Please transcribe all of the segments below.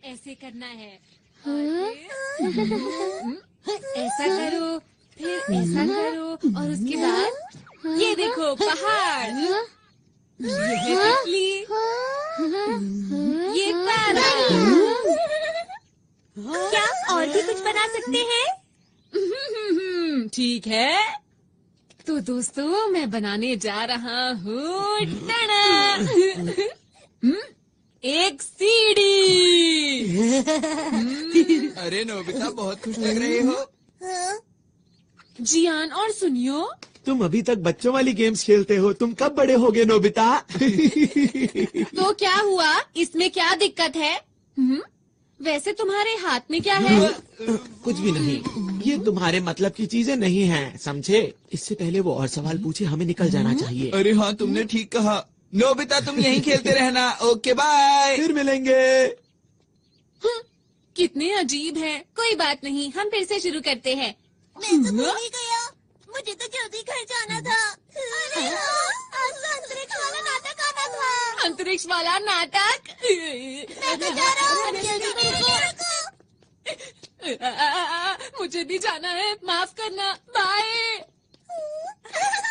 ऐसे करना है। ऐसा करो, फिर ऐसा करो और उसके बाद ये देखो पहाड़, ये है तितली, ये तारा। क्या और भी कुछ बना सकते हैं? ठीक है, तो दोस्तों मैं बनाने जा रहा हूँ एक सीढ़ी। अरे नोबिता, बहुत खुश लग रहे हो। जियान और सुनियो, तुम अभी तक बच्चों वाली गेम्स खेलते हो, तुम कब बड़े होगे नोबिता? तो क्या हुआ, इसमें क्या दिक्कत है? वैसे तुम्हारे हाथ में क्या है? कुछ भी नहीं, ये तुम्हारे मतलब की चीजें नहीं हैं, समझे? इससे पहले वो और सवाल पूछे, हमें निकल जाना चाहिए। अरे हाँ, तुमने ठीक कहा। नोबिता, तुम यहीं खेलते रहना। Okay bye. फिर मिलेंगे। कितने अजीब हैं। कोई बात नहीं, हम फिर से शुरू करते हैं। मैं तो भूल ही गया, मुझे तो जल्दी घर जाना था। अरे आज तो अंतरिक्ष वाला नाटक आना था। अंतरिक्ष वाला नाटक? मैं तो जा रहा हूँ, जल्दी मेरे को। मुझे भी जाना है, माफ करना। बाय।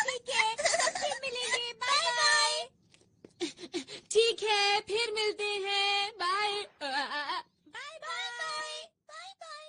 ठीक है, फिर मिलेंगे। Bye bye. ठीक है, फिर मिलते हैं। Bye. Bye bye. Bye bye.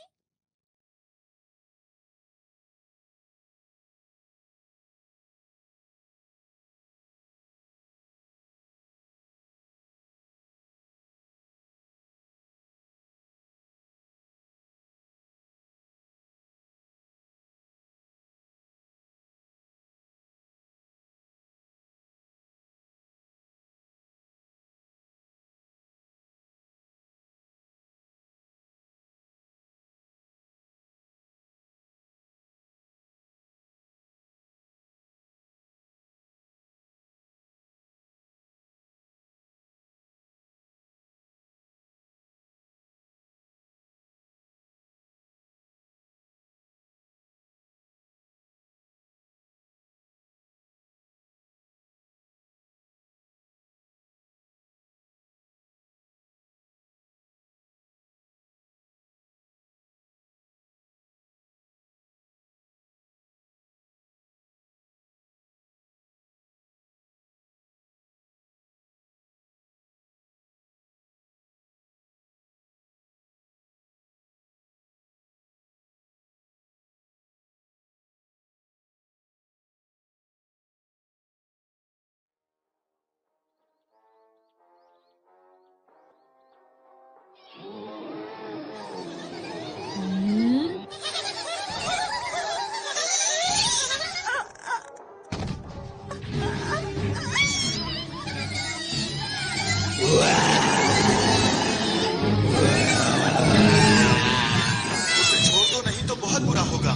उसे छोड़ दो, नहीं तो बहुत बुरा होगा।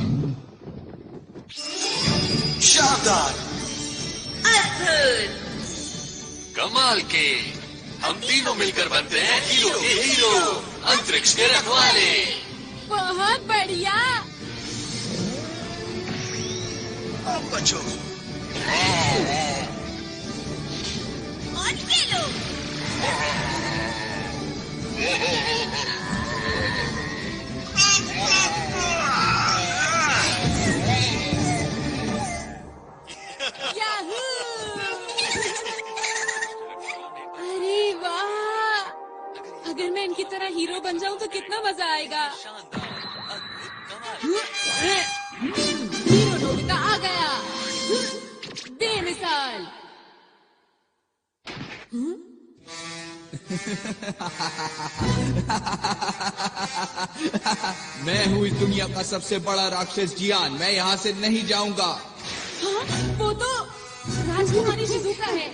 शानदार, अद्भुत। कमाल के। हम तीनों मिलकर बनते हैं हीरो के हीरो, अंतरिक्ष के रखवाले। बहुत बढ़िया। अब बचो। और खेलो। याहू! अरे वाह, अगर मैं इनकी तरह हीरो बन जाऊं तो कितना मजा आएगा। हीरो नोबिता आ गया, बेमिसाल। मैं हूँ इस दुनिया का सबसे बड़ा राक्षस जियान। मैं यहाँ से नहीं जाऊंगा। हाँ, वो तो राजकुमारी शिजुका है।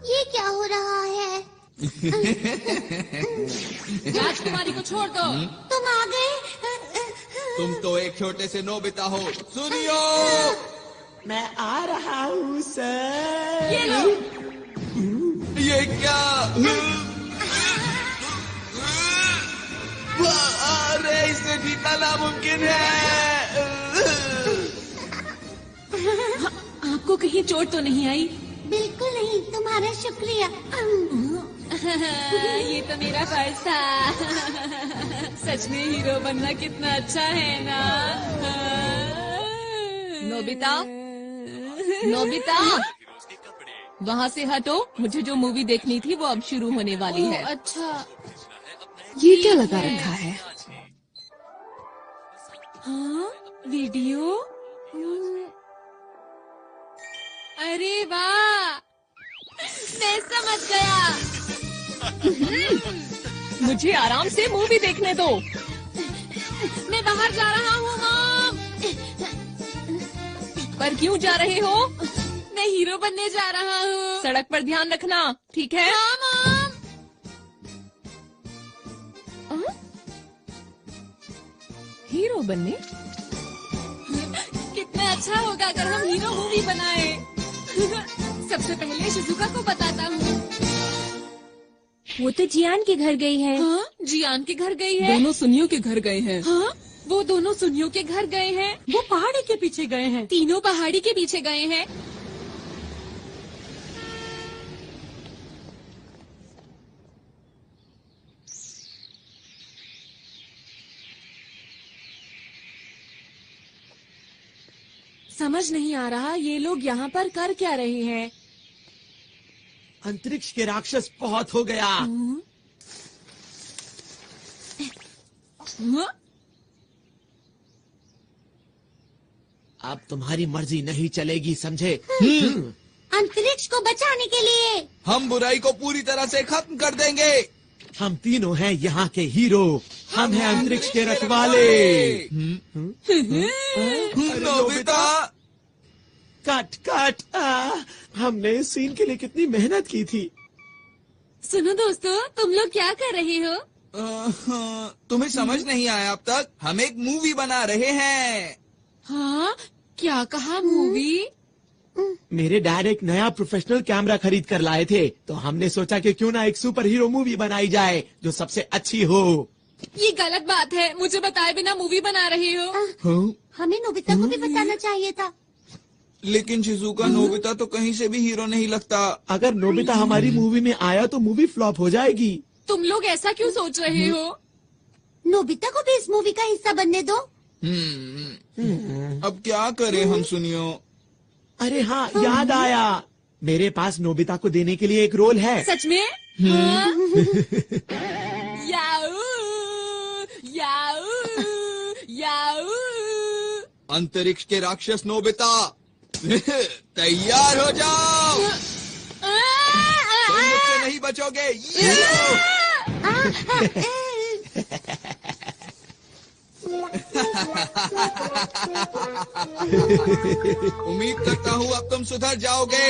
ये क्या हो रहा है? राजकुमारी को छोड़ दो। तुम आ गए। तुम तो एक छोटे से नोबिता हो। सुनियो, मैं आ रहा हूँ सर। ये लो। ये क्या? अरे, इससे जीतना नामुमकिन है। आपको कहीं चोट तो नहीं आई? बिल्कुल नहीं, तुम्हारा शुक्रिया। ये तो मेरा फर्ज था। सच में हीरो बनना कितना अच्छा है ना। नोबिता, नोबिता, वहाँ से हटो। मुझे जो मूवी देखनी थी वो अब शुरू होने वाली है। अच्छा। ये क्या लगा रखा है? हाँ, वीडियो। अरे वाह, मैं समझ गया। मुझे आराम से मूवी देखने दो। मैं बाहर जा रहा हूँ मॉम। पर क्यों जा रहे हो? मैं हीरो बनने जा रहा हूँ। सड़क पर ध्यान रखना, ठीक है? हाँ मॉम। हीरो बनने? कितना अच्छा होगा अगर हम हीरो मूवी बनाए। सबसे पहले शिजुका को बताता हूँ। वो तो जियान के घर गई है। हाँ, जियान के घर गई है। दोनों सुनियों के घर गए हैं। हाँ, वो दोनों सुनियों के घर गए हैं। वो पहाड़ी के पीछे गए हैं। तीनों पहाड़ी के पीछे गए हैं। समझ नहीं आ रहा ये लोग यहाँ पर कर क्या रहे हैं। अंतरिक्ष के राक्षस बहुत हो गया। हाँ? अब तुम्हारी मर्जी नहीं चलेगी, समझे? अंतरिक्ष को बचाने के लिए हम बुराई को पूरी तरह से खत्म कर देंगे। हम तीनों हैं यहाँ के हीरो। हम हैं अंतरिक्ष के रखवाले। Nobita, cut cut. हमने इस सीन के लिए कितनी मेहनत की थी। सुनो दोस्तों, तुम लोग क्या कर रहे हो? तुम्हें समझ नहीं आया अब तक? हम एक मूवी बना रहे हैं। हाँ, क्या कहा मूवी? मेरे डैड एक नया प्रोफेशनल कैमरा खरीद कर लाए थे, तो हमने सोचा कि क्यों ना एक सुपर हीरो मूवी बनाई जाए जो सबसे अच्छी हो। ये गलत बात है, मुझे बताए बिना मूवी बना रहे हो। हमें नोबिता को भी बताना चाहिए था। लेकिन शिजुका, नोबिता तो कहीं से भी हीरो नहीं लगता। अगर नोबिता हमारी मूवी में आया तो मूवी फ्लॉप हो जाएगी। तुम लोग ऐसा क्यों सोच रहे हो? नोबिता को भी इस मूवी का हिस्सा बनने दो। अब क्या करें हम सुनियो? अरे हाँ, याद आया। मेरे पास नोबिता को देने के लिए एक रोल है। सच में? हाँ? याऊ, याऊ, याऊ। अंतरिक्ष के राक्षस नोबिता, तैयार हो जाओ। तुम मुझसे नहीं बचोगे। ये उम्मीद करता हूँ अब तुम सुधर जाओगे।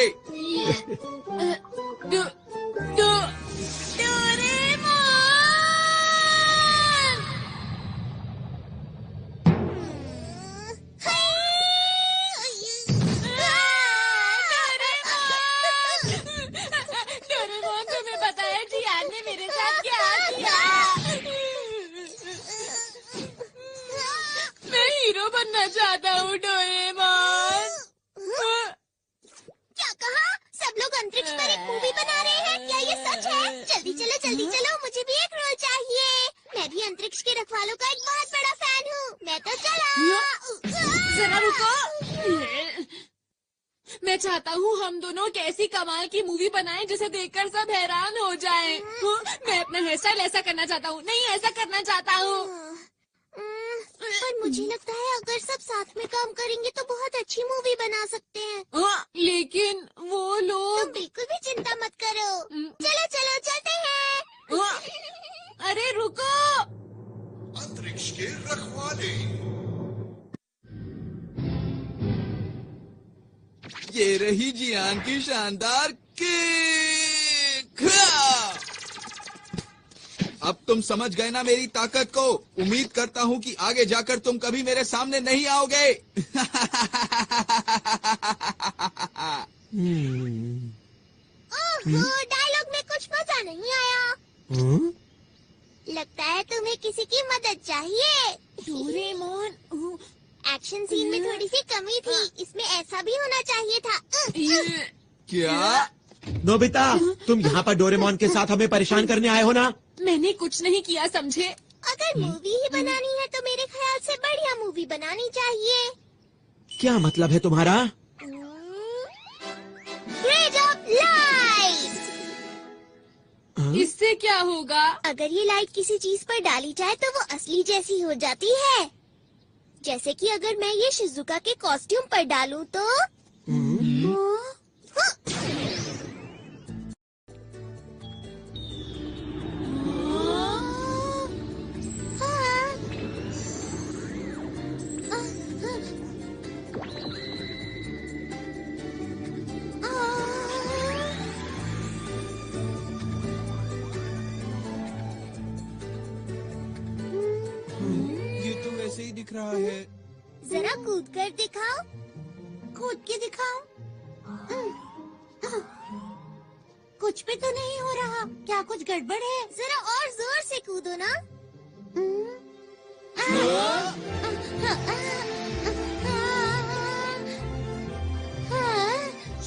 डोरेमोन, तुम्हें पता है जियान ने मेरे साथ क्या किया? मैं हीरो बनना चाहता हूँ डोरेमोन। क्या कहा? सब लोग अंतरिक्ष पर एक मूवी बना रहे हैं? क्या ये सच है? जल्दी चलो, मुझे भी एक रोल चाहिए। मैं भी अंतरिक्ष के रखवालों का एक बहुत बड़ा फैन हूँ। मैं तो चला। जरा रुको। मैं चाहता हूँ हम दोनों एक ऐसी कमाल की मूवी बनाएं जिसे देखकर सब हैरान हो जाएं। मैं अपना हेयर स्टाइल ऐसा करना चाहता हूँ। नहीं, ऐसा करना चाहता हूँ। पर मुझे लगता है अगर सब साथ में काम करेंगे तो बहुत अच्छी मूवी बना सकते हैं। लेकिन वो तुम लोग। बिल्कुल भी चिंता मत करो। चलो चलो चलते हैं। अरे रुको। अंतरिक्ष के रखवाले। ये रही जियान की शानदार किक। अब तुम समझ गए ना मेरी ताकत को। उम्मीद करता हूँ कि आगे जाकर तुम कभी मेरे सामने नहीं आओगे। ओहो, डायलॉग में कुछ मजा नहीं आया। लगता है तुम्हें किसी की मदद चाहिए। डोरेमोन, एक्शन सीन में थोड़ी सी कमी थी। इसमें ऐसा भी होना चाहिए था। क्या? नोबिता, तुम यहाँ पर डोरेमोन के साथ हमें परेशान करने आए हो ना? मैंने कुछ नहीं किया, समझे? अगर मूवी ही बनानी है तो मेरे ख्याल से बढ़िया मूवी बनानी चाहिए। क्या मतलब है तुम्हारा? Grade of light. इससे क्या होगा? अगर ये लाइट किसी चीज पर डाली जाए तो वो असली जैसी हो जाती है। जैसे कि अगर मैं ये शिजुका के कॉस्ट्यूम पर डालूं तो ये तो वैसे ही दिख रहा है। जरा कूद कर दिखाओ। कूद के दिखाओ। कुछ भी तो नहीं हो रहा। क्या कुछ गड़बड़ है? जरा और जोर से कूदो ना।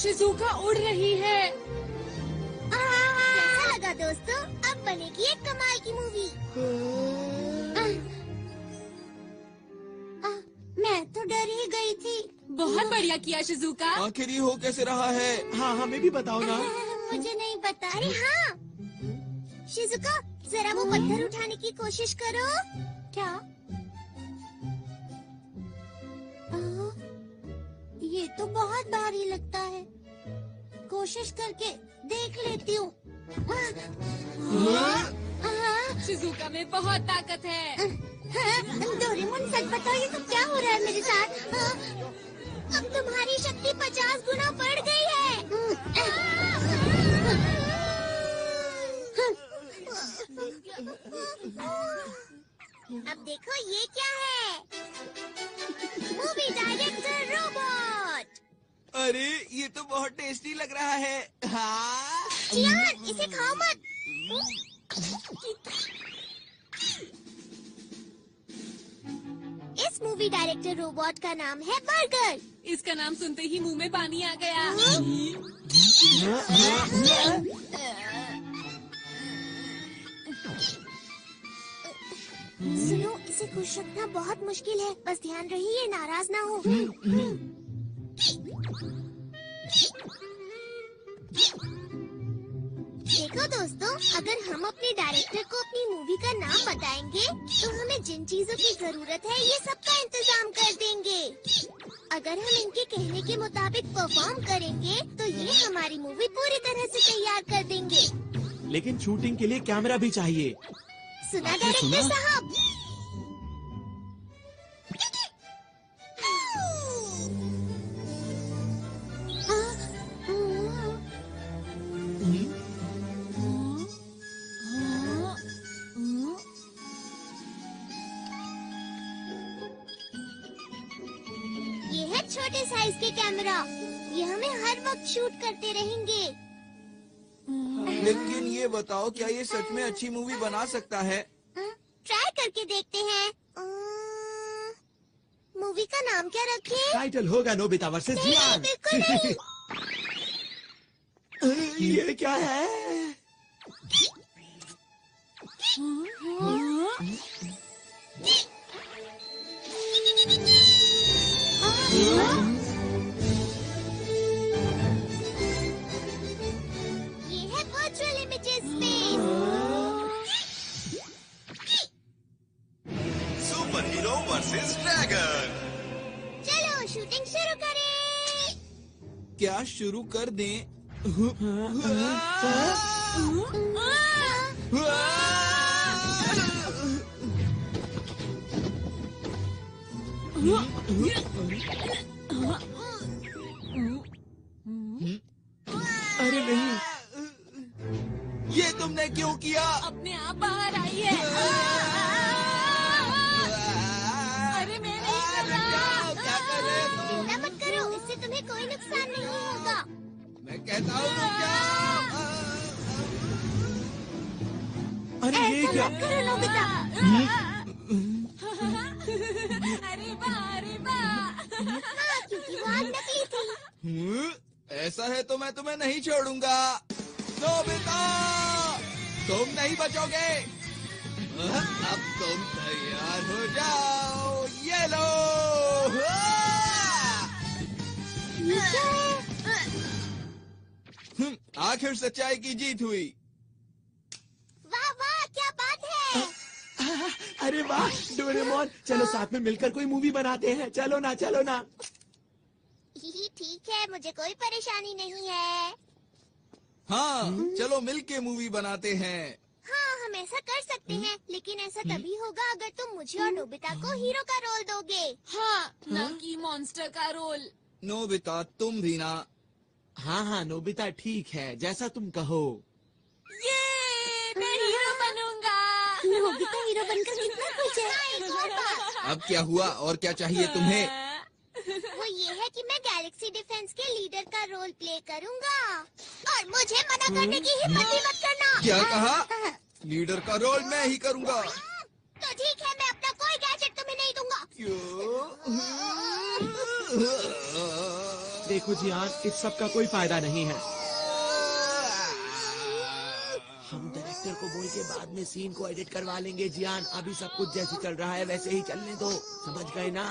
शिजुका उड़ रही है। कैसा लगा दोस्तों? अब बनेगी एक कमाल की मूवी। मैं तो डर ही गई थी। बहुत बढ़िया किया शिजुका। आखिर ये हो कैसे रहा है? हाँ, हमें भी बताओ ना। मुझे नहीं पता। अरे हाँ, शिजुका जरा वो पत्थर उठाने की कोशिश करो। क्या? ये तो बहुत भारी लगता है। कोशिश करके देख लेती हूँ। शिजुका में बहुत ताकत है। डोरेमोन सच बताओ, ये सब क्या हो रहा है मेरे साथ? अब तुम्हारी शक्ति 50 गुना बढ़ गई है। अब देखो ये क्या है? Movie director robot. अरे ये तो बहुत टेस्टी लग रहा है। हाँ। जियान, इसे खाओ मत। इस मूवी डायरेक्टर रोबोट का नाम है बर्गर। इसका नाम सुनते ही मुंह में पानी आ गया। सुनो, इसे खुश रखना बहुत मुश्किल है। बस ध्यान रहिए, नाराज ना हो। देखो दोस्तों, अगर हम अपने डायरेक्टर को अपनी मूवी का नाम बताएंगे तो हमें जिन चीजों की जरूरत है ये सब का इंतजाम कर देंगे। अगर हम इनके कहने के मुताबिक परफॉर्म करेंगे तो ये हमारी मूवी पूरी तरह से तैयार कर देंगे। लेकिन शूटिंग के लिए कैमरा भी चाहिए। सुना डायरेक्टर साहब? ये है छोटे साइज के कैमरा। ये हमें हर वक्त शूट करते रहेंगे। लेकिन ये बताओ, क्या ये सच में अच्छी मूवी बना सकता है? ट्राई करके देखते हैं। मूवी का नाम क्या रखें? टाइटल होगा नोबिता वर्सेस नहीं, जियान। बिल्कुल नहीं। ये क्या है? ये है virtual images space. Super hero versus dragon. चलो शूटिंग शुरू करें। क्या शुरू कर दें? अरे नहीं, ये तुमने क्यों किया? अपने आप बाहर आई है। अरे मैं नहीं कर रहा। क्या कर रहे हो? चिंता मत करो, इससे तुम्हें कोई नुकसान नहीं होगा। मैं कहता हूँ रुक जाओ। अरे ये ऐसा क्या? मत करो नोबिता। अरे वाह, अरे वाह। हाँ, क्योंकि वो आग नकली थी। ऐसा है तो मैं तुम्हें नहीं छोड़ूंगा। नोबिता, तुम नहीं बचोगे। अब तुम तैयार हो जाओ। ये लो। आखिर सच्चाई की जीत हुई। वाह वाह, क्या बात है। अरे वाह डोरेमोन, चलो साथ में मिलकर कोई मूवी बनाते हैं। चलो ना, चलो ना। ठीक है, मुझे कोई परेशानी नहीं है। हाँ, चलो मिलके मूवी बनाते हैं। हाँ, हम ऐसा कर सकते हैं, लेकिन ऐसा तभी होगा अगर तुम मुझे और नोबिता को हीरो का रोल दोगे। हाँ, ना कि मॉन्स्टर का रोल। नोबिता, तुम भी ना। हाँ हाँ नोबिता, ठीक है, जैसा तुम कहो। ये मैं हीरो बनूंगा। नोबिता हीरो बनकर कितना खुश है। एक और बात, अब क्या हुआ और क्या चाहिए तुम्हें? वो ये है कि मैं गैलेक्सी डिफेंस के लीडर का रोल प्ले करूंगा और मुझे मना करने की हिम्मत भी मत करना। क्या कहा? लीडर का रोल मैं ही करूंगा। तो ठीक है, मैं अपना कोई गैजेट तुम्हें नहीं दूंगा। क्यों? देखो जियान, इस सब का कोई फायदा नहीं है। हम डायरेक्टर को बोल के बाद में सीन को एडिट करवा लेंगे जियान। अभी सब कुछ जैसे चल रहा है वैसे ही चलने दो, समझ गए ना?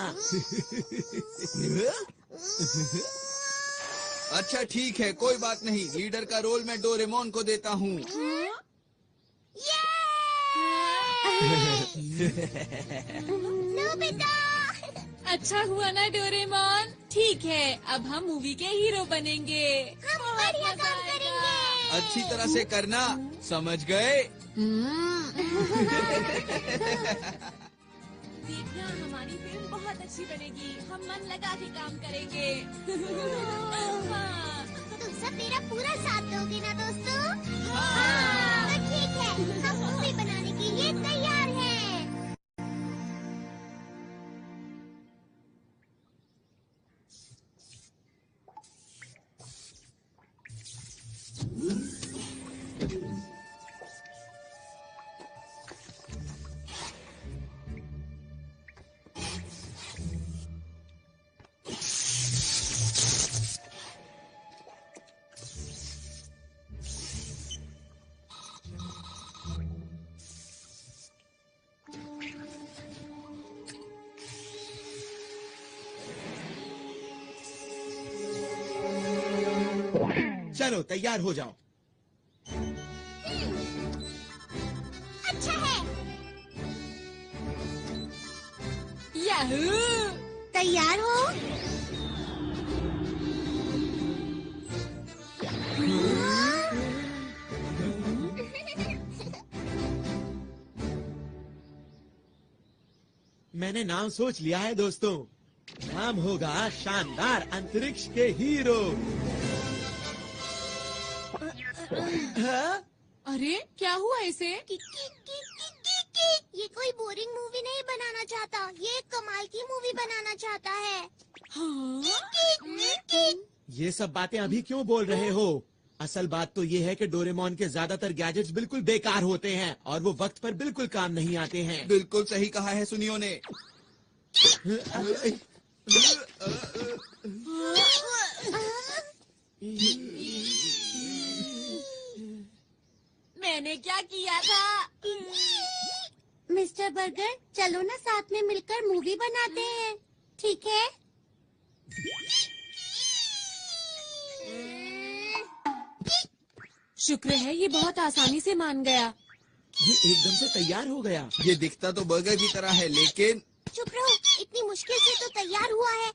अच्छा ठीक है, कोई बात नहीं। लीडर का रोल मैं डोरेमोन को देता हूँ। नोबिता, अच्छा हुआ ना डोरेमोन। ठीक है, अब हम मूवी के हीरो बनेंगे। हम बढ़िया काम करेंगे। अच्छी तरह से करना, समझ गए? देखना, हमारी फिल्म बहुत अच्छी बनेगी। हम मन लगा के काम करेंगे। हाँ। तुम सब मेरा पूरा साथ दोगे ना दोस्तों? हाँ। तो ठीक है, हम मूवी बनाने के लिए तैयार हैं। चलो तैयार हो जाओ। अच्छा है। याहू! तैयार हो? मैंने नाम सोच लिया है दोस्तों। नाम होगा शानदार अंतरिक्ष के हीरो। हाँ? अरे क्या हुआ इसे? ये कोई बोरिंग मूवी नहीं बनाना चाहता, ये एक कमाल की मूवी बनाना चाहता है। हाँ? ये सब बातें अभी क्यों बोल रहे हो? असल बात तो ये है कि डोरेमोन के ज्यादातर गैजेट्स बिल्कुल बेकार होते हैं और वो वक्त पर बिल्कुल काम नहीं आते हैं। बिल्कुल सही कहा है सुनियो ने। मैंने क्या किया था? मिस्टर बर्गर, चलो ना साथ में मिलकर मूवी बनाते हैं, ठीक है? शुक्र है ये बहुत आसानी से मान गया। ये एकदम से तैयार हो गया। ये दिखता तो बर्गर की तरह है, लेकिन चुप रहो, इतनी मुश्किल से तो तैयार हुआ है।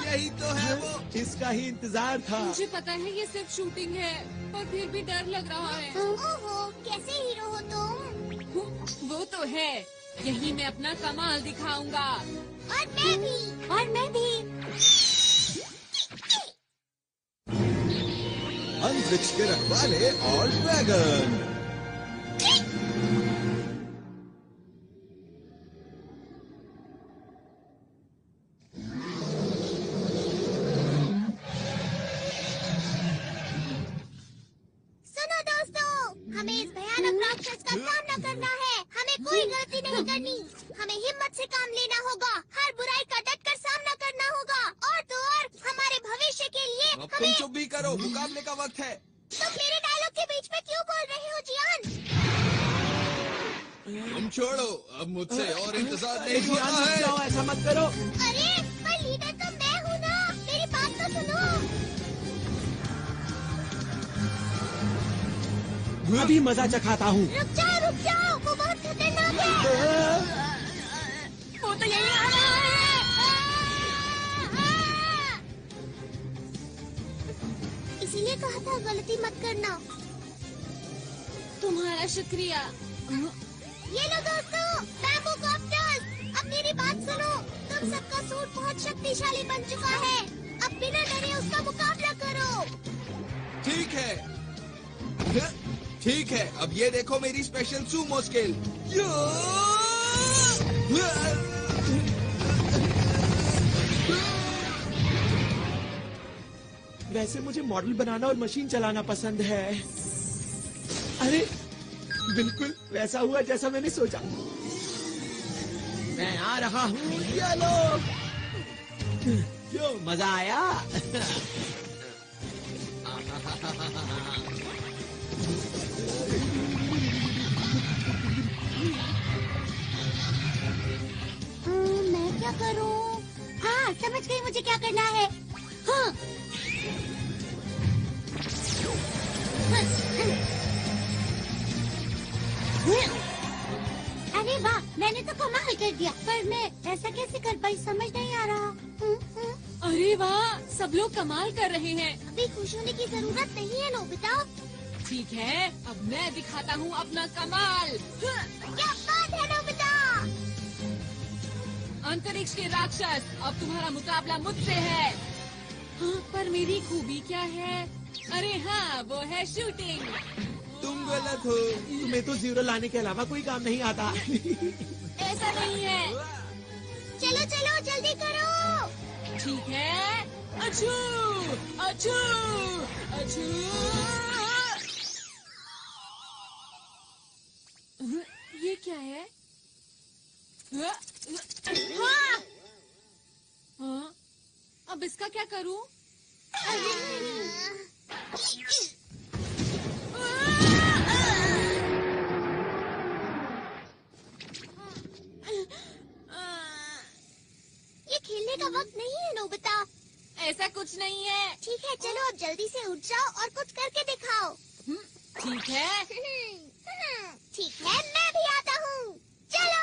यही तो है वो। इसका ही इंतजार था। मुझे पता है ये सिर्फ शूटिंग है, पर फिर भी डर लग रहा है। ओहो, कैसे हीरो हो तुम? वो तो है, यही मैं अपना कमाल दिखाऊंगा। और मैं भी। और मैं भी। अंतरिक्ष के रखवाले और ड्रैगन। अब तुम चुप भी करो, मुकाबले का वक्त है। तुम मेरे डायलॉग के बीच में क्यों बोल रहे हो जियान? तुम छोड़ो, अब मुझसे और इंतजार नहीं जियान, होता रुक है। जाओ, ऐसा मत करो। अरे पर लीडर तो मैं हूँ ना, मेरी बात तो सुनो। अभी मजा चखाता हूँ। रुक जाओ, वो बहुत खतरनाक है। वो तो यही आ रहा है। इसीलिए कहा था गलती मत करना। तुम्हारा शुक्रिया। ये लो दोस्तों, बैम्बू कॉप्टर्स। अब मेरी बात सुनो, तुम सबका सूट बहुत शक्तिशाली बन चुका है। अब बिना डरे उसका मुकाबला करो। ठीक है, अब ये देखो मेरी स्पेशल सूमो स्किल। वैसे मुझे मॉडल बनाना और मशीन चलाना पसंद है। अरे बिल्कुल वैसा हुआ जैसा मैंने सोचा। मैं आ रहा हूँ, ये लो। क्यों, मजा आया? मैं क्या करूं? हाँ, समझ गई मुझे क्या करना है। हाँ। अरे वाह, मैंने तो कमाल कर दिया, पर मैं ऐसा कैसे कर पाई समझ नहीं आ रहा। अरे वाह, सब लोग कमाल कर रहे हैं। अभी खुश होने की जरूरत नहीं है नोबिता। ठीक है, अब मैं दिखाता हूँ अपना कमाल। क्या बात है नोबिता? अंतरिक्ष के राक्षस, अब तुम्हारा मुकाबला मुझसे है। हाँ, पर मेरी खूबी क्या है? अरे हाँ, वो है शूटिंग। तुम गलत हो। तुम्हें तो जीरो लाने के अलावा कोई काम नहीं आता। ऐसा नहीं है। चलो जल्दी करो। ठीक है, अछू अछू अछू। ये क्या है? हाँ, अब इसका क्या करूं? ये खेलने का वक्त नहीं है नोबिता। ऐसा कुछ नहीं है। ठीक है, चलो अब जल्दी से उठ जाओ और कुछ करके दिखाओ। ठीक है। ठीक है, मैं भी आता हूँ। चलो।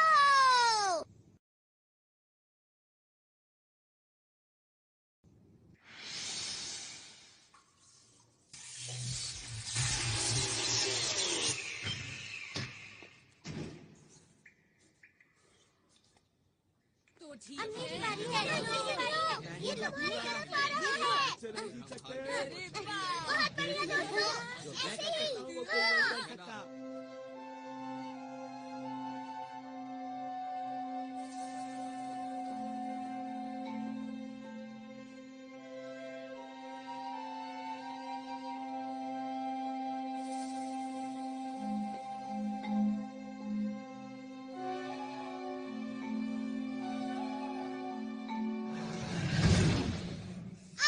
तो ठीक अब मेरी है। बारी है। ये तुम्हारी तरफ आ रहा है। अरे वाह। बहुत बढ़िया दोस्तों, ऐसे ही। हाँ।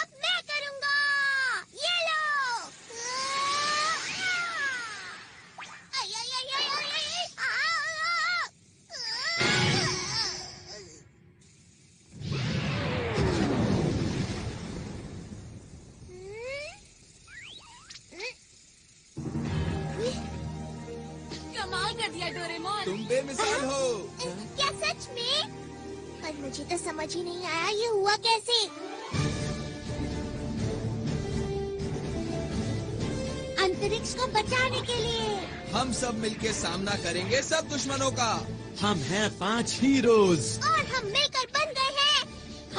अब मैं करूंगा। ये लो। आई, आई, आई, आई, आई, आई, कमाल कर दिया डोरेमोन। तुम बेमिसाल हो। क्या सच में? पर मुझे तो समझ ही नहीं आया ये हुआ कैसे। अंतरिक्ष को बचाने के लिए। हम सब मिलके सामना करेंगे सब दुश्मनों का। हम हैं 5 हीरोज। और हम मिलकर बन गए हैं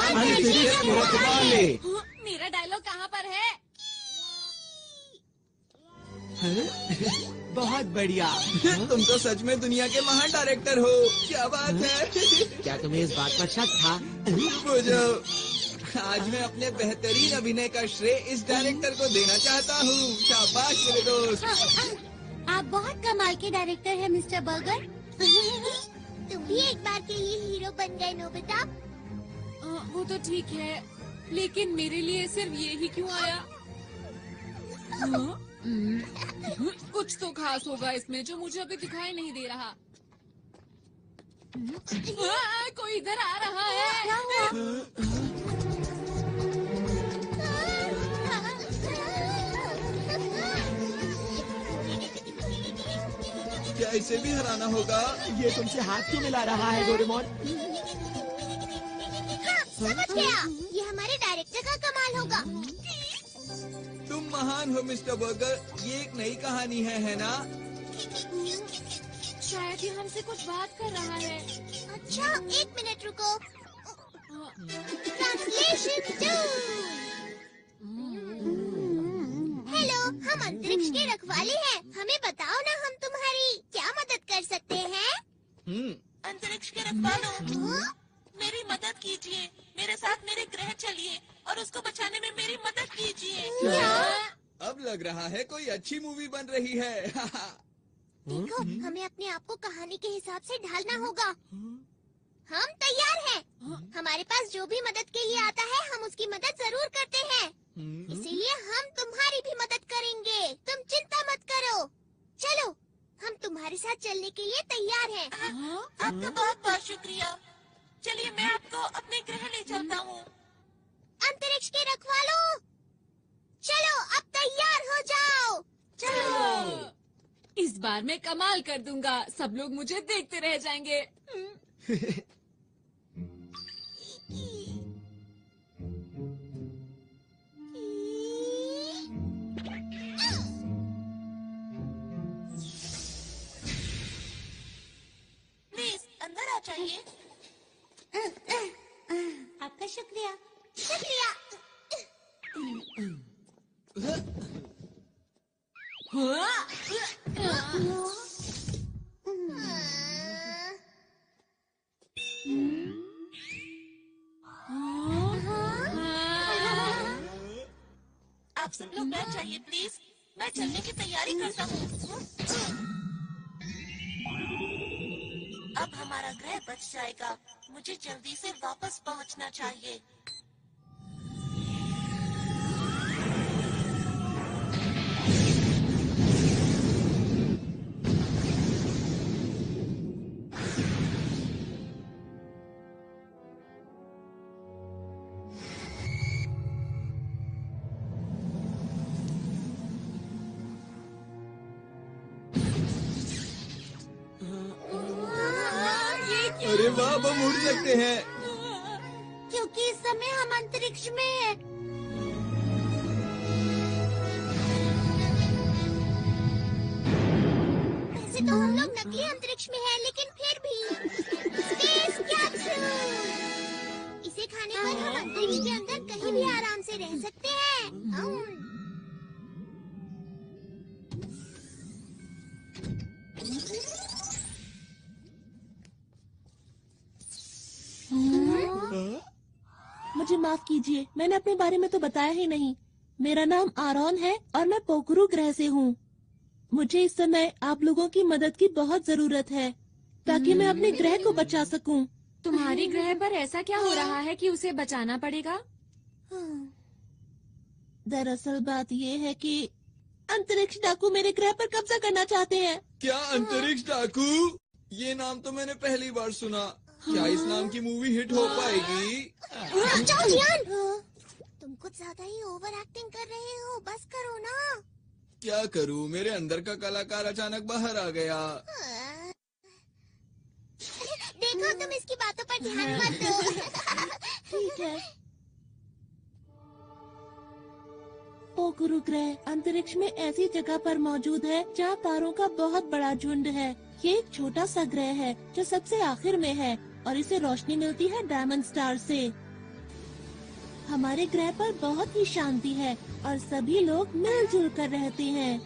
अंतरिक्ष के रखवाले। हाँ, मेरा डायलॉग कहाँ पर है? बहुत बढ़िया। तुम तो सच में दुनिया के महान डायरेक्टर हो। क्या बात है। क्या तुम्हें इस बात पर शक था? वो जो आज मैं अपने बेहतरीन अभिनय का श्रेय इस डायरेक्टर को देना चाहता हूँ। शाबाश मेरे दोस्त। आप बहुत कमाल के डायरेक्टर हैं मिस्टर बर्गर। तुम भी एक बार के लिए हीरो बन गए नोबिता। वो तो ठीक है, लेकिन मेरे लिए सिर्फ ये ही क्यों आया? हाँ? कुछ तो खास होगा इसमें जो मुझे अभी दिखाई नहीं दे रहा। कोई इधर आ रहा है। क्या इसे भी हराना होगा? ये तुमसे हाथ क्यों मिला रहा है डोरेमोन? समझ गया, ये हमारे डायरेक्टर का कमाल होगा। तुम महान हो मिस्टर बर्गर। ये एक नई कहानी है ना? शायद ये हमसे कुछ बात कर रहा है। अच्छा, 1 मिनट रुको। ट्रांसलेशन 2। हेलो, हम अंतरिक्ष के रखवाले हैं। हमें बताओ ना, हम तुम्हारी क्या मदद कर सकते हैं? अंतरिक्ष के रखवालों, मेरी मदद कीजिए। मेरे साथ मेरे ग्रह चलिए और उसको बचाने में मेरी मदद कीजिए। क्या? अब लग रहा है कोई अच्छी मूवी बन रही है। देखो, हमें अपने आप को कहानी के हिसाब से ढालना होगा। हम तैयार हैं। हमारे पास जो भी मदद के लिए आता है, हम उसकी मदद जरूर करते हैं। इसीलिए हम तुम्हारी भी मदद करेंगे। तुम चिंता मत करो। चलो, हम तुम्हारे साथ चलने के लिए तैयार हैं। आपका बहुत बहुत शुक्रिया। चलिए, मैं आपको अपने ग्रह ले चलता हूँ। अंतरिक्ष के रखवालों, चलो अब तैयार हो जाओ। चलो, इस बार मैं कमाल कर दूंगा। सब लोग मुझे देखते रह जाएंगे। प्लीज अंदर आ जाइए। आपका शुक्रिया। शुक्रिया। आप सब लोग बैठ जाइए प्लीज। मैं चलने की तैयारी करता हूँ। अब हमारा ग्रह बच जाएगा। मुझे जल्दी से वापस पहुँचना चाहिए। अरे वाह, हम उड़ सकते हैं। क्योंकि इस समय हम अंतरिक्ष में हैं। वैसे तो हम लोग नकली अंतरिक्ष में हैं, लेकिन फिर भी स्पेस कैप्सूल। इसे खाने पर हम अंतरिक्ष के अंदर कहीं भी आराम से रह सकते हैं। मुझे माफ कीजिए, मैंने अपने बारे में तो बताया ही नहीं। मेरा नाम आरोन है और मैं पोखरू ग्रह से हूँ। मुझे इस समय आप लोगों की मदद की बहुत जरूरत है ताकि मैं अपने ग्रह को बचा सकूं। तुम्हारी ग्रह पर ऐसा क्या हो रहा है कि उसे बचाना पड़ेगा? दरअसल बात ये है कि अंतरिक्ष डाकू मेरे ग्रह पर कब्जा करना चाहते हैं। क्या अंतरिक्ष डाकू? ये नाम तो मैंने पहली बार सुना। क्या इस नाम की मूवी हिट हो पाएगी? जाओ जियान, तुम कुछ ज्यादा ही ओवर एक्टिंग कर रहे हो। बस करो ना। क्या करूं, मेरे अंदर का कलाकार अचानक बाहर आ गया। देखो, तुम इसकी बातों पर ध्यान मत दो। ठीक है। पोखरू ग्रह अंतरिक्ष में ऐसी जगह पर मौजूद है जहाँ तारों का बहुत बड़ा झुंड है। ये एक छोटा सा ग्रह है जो सबसे आखिर में है और इसे रोशनी मिलती है डायमंड स्टार से। हमारे ग्रह पर बहुत ही शांति है और सभी लोग मिलजुल कर रहते हैं।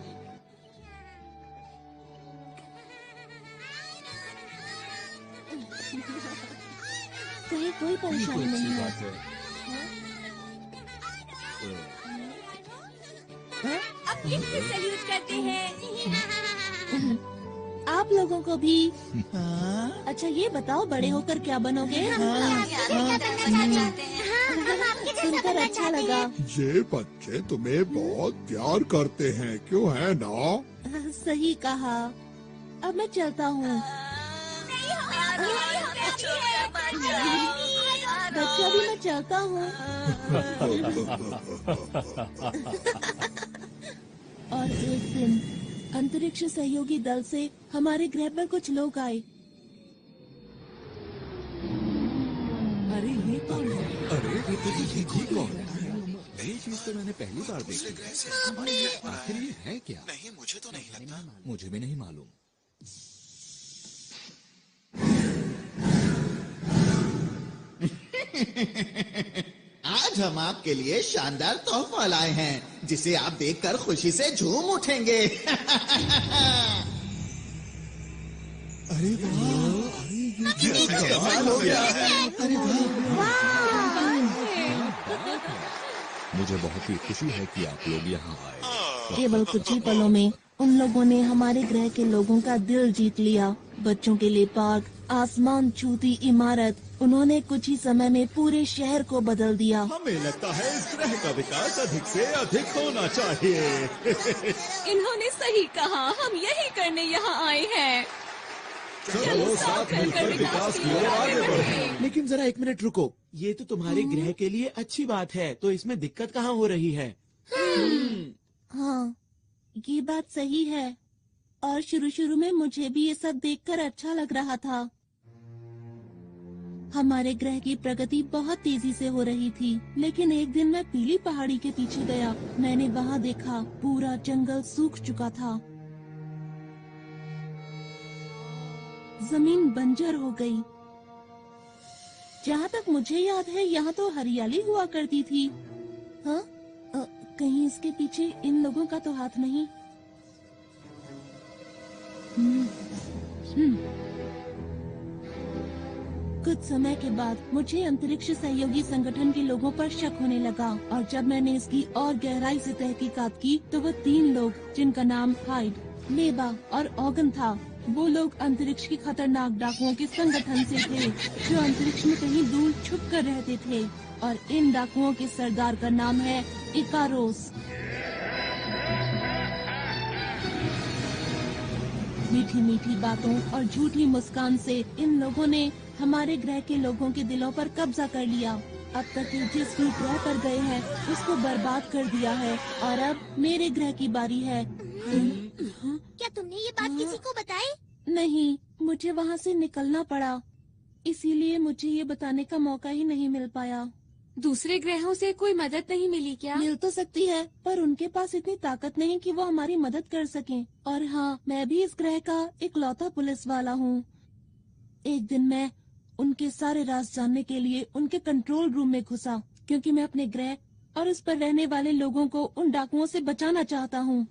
कहीं कोई परेशानी नहीं है। अब फिर से सैल्यूट करते हैं। आप लोगों को भी। अच्छा, ये बताओ, बड़े होकर क्या बनोगे? हम आपके जैसा बनना चाहते हैं। हम आपके सुनकर बनना अच्छा चाहते लगा। हैं? ये बच्चे तुम्हें बहुत प्यार करते हैं, क्यों है ना? सही कहा। अब मैं चलता हूँ। बच्चा भी मैं चलता हूँ। और एक दिन अंतरिक्ष सहयोगी दल से हमारे ग्रह पर कुछ लोग आए। अरे ये कौन है? अरे ये कौन है? ये चीज तो मैंने पहली बार देखी। आखिर ये है क्या? नहीं, मुझे तो नहीं लगता। मुझे भी नहीं मालूम। आज हम आपके लिए शानदार तोहफा लाए हैं, जिसे आप देखकर खुशी से झूम उठेंगे। अरे वाह, कमाल हो गया। अरे मुझे बहुत ही खुशी है कि आप लोग यहाँ आए। केवल कुछ ही पलों में उन लोगों ने हमारे ग्रह के लोगों का दिल जीत लिया। बच्चों के लिए पार्क, आसमान छूती इमारत, उन्होंने कुछ ही समय में पूरे शहर को बदल दिया। हमें लगता है इस ग्रह का विकास अधिक से अधिक होना चाहिए। इन्होंने सही कहा, हम यही करने यहाँ आए हैं। चलो साथ मिलकर विकास की ओर आगे बढ़ें। लेकिन जरा एक मिनट रुको, ये तो तुम्हारे ग्रह के लिए अच्छी बात है, तो इसमें दिक्कत कहाँ हो रही है? हाँ, ये बात सही है। और शुरू में मुझे भी ये सब देखकर अच्छा लग रहा था। हमारे ग्रह की प्रगति बहुत तेजी से हो रही थी, लेकिन एक दिन मैं पीली पहाड़ी के पीछे गया। मैंने वहाँ देखा पूरा जंगल सूख चुका था। जमीन बंजर हो गई। जहाँ तक मुझे याद है, यहाँ तो हरियाली हुआ करती थी। हाँ, कहीं इसके पीछे इन लोगों का तो हाथ नहीं? कुछ समय के बाद मुझे अंतरिक्ष सहयोगी संगठन के लोगों पर शक होने लगा, और जब मैंने इसकी और गहराई से तहकीकात की तो वो 3 लोग, जिनका नाम हाइड, लेबा और ऑगन था, वो लोग अंतरिक्ष की खतरनाक डाकुओं के संगठन से थे, जो अंतरिक्ष में कहीं दूर छुप कर रहते थे। और इन डाकुओं के सरदार का नाम है इकारोस। मीठी मीठी बातों और झूठी मुस्कान से इन लोगों ने हमारे ग्रह के लोगों के दिलों पर कब्जा कर लिया। अब तक ये जिस भी ग्रह पर गए हैं उसको बर्बाद कर दिया है, और अब मेरे ग्रह की बारी है। क्या तुमने ये बात किसी को बताई? नहीं, मुझे वहाँ से निकलना पड़ा, इसीलिए मुझे ये बताने का मौका ही नहीं मिल पाया। दूसरे ग्रहों से कोई मदद नहीं मिली क्या? मिल तो सकती है, पर उनके पास इतनी ताकत नहीं कि वो हमारी मदद कर सकें। और हाँ, मैं भी इस ग्रह का इकलौता पुलिस वाला हूँ। एक दिन मैं उनके सारे राज जानने के लिए उनके कंट्रोल रूम में घुसा, क्योंकि मैं अपने ग्रह और उस पर रहने वाले लोगों को उन डाकुओं से बचाना चाहता हूँ।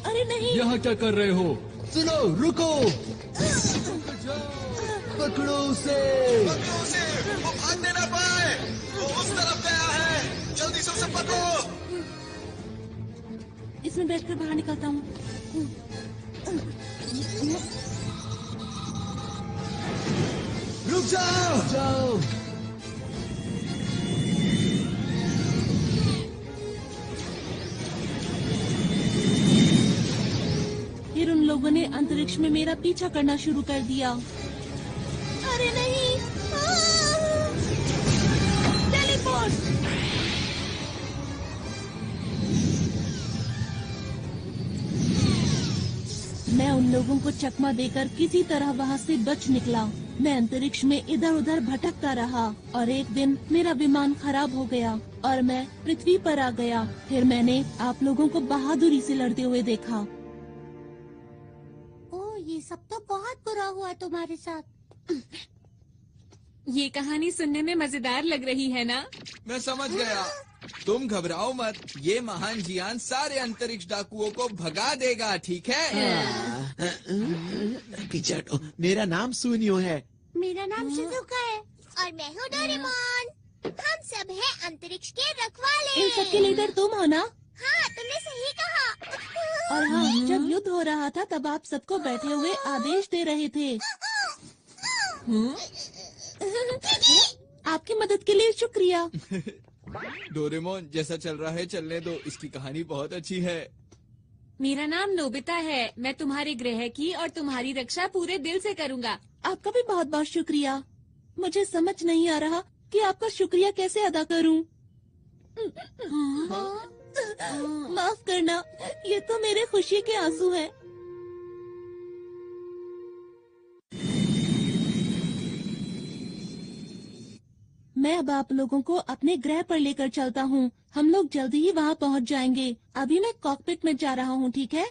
अरे नहीं! यहाँ क्या कर रहे हो? सुनो, रुको, पकड़ो उसे। पकड़ो उसे, वो भागने ना पाए। वो उस तरफ गया है, जल्दी से उसे पकड़ो। इसमें बैठकर बाहर निकलता हूँ। रुक जाओ। फिर उन लोगों ने अंतरिक्ष में मेरा पीछा करना शुरू कर दिया। अरे नहीं! टेलीपोर्ट! मैं उन लोगों को चकमा देकर किसी तरह वहाँ से बच निकला। मैं अंतरिक्ष में इधर उधर भटकता रहा, और एक दिन मेरा विमान खराब हो गया और मैं पृथ्वी पर आ गया। फिर मैंने आप लोगों को बहादुरी से लड़ते हुए देखा। ये सब तो बहुत बुरा हुआ तुम्हारे साथ। ये कहानी सुनने में मजेदार लग रही है ना? मैं समझ गया, तुम घबराओ मत, ये महान जियान सारे अंतरिक्ष डाकुओं को भगा देगा, ठीक है? पीछे हटो, मेरा नाम सुनियो है। मेरा नाम शिजुका है और मैं हूँ डोरेमोन। हम सब हैं अंतरिक्ष के रखवाले। इन सबके लीडर तुम हो ना? हाँ, तुमने सही कहा। और हाँ, जब युद्ध हो रहा था तब आप सबको बैठे हुए आदेश दे रहे थे। आपकी मदद के लिए शुक्रिया। डोरेमोन, जैसा चल रहा है चलने दो, इसकी कहानी बहुत अच्छी है। मेरा नाम नोबिता है। मैं तुम्हारे ग्रह की और तुम्हारी रक्षा पूरे दिल से करूँगा। आपका भी बहुत बहुत शुक्रिया। मुझे समझ नहीं आ रहा कि आपका शुक्रिया कैसे अदा करूं। माफ करना, ये तो मेरे खुशी के आंसू हैं। मैं अब आप लोगों को अपने ग्रह पर लेकर चलता हूँ। हम लोग जल्दी ही वहाँ पहुँच जाएंगे। अभी मैं कॉकपिट में जा रहा हूँ, ठीक है?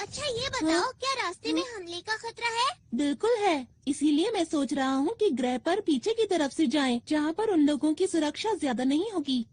अच्छा, ये बताओ, क्या रास्ते में हमले का खतरा है? बिल्कुल है। इसीलिए मैं सोच रहा हूँ कि ग्रह पर पीछे की तरफ से जाएं, जहाँ पर उन लोगों की सुरक्षा ज्यादा नहीं होगी।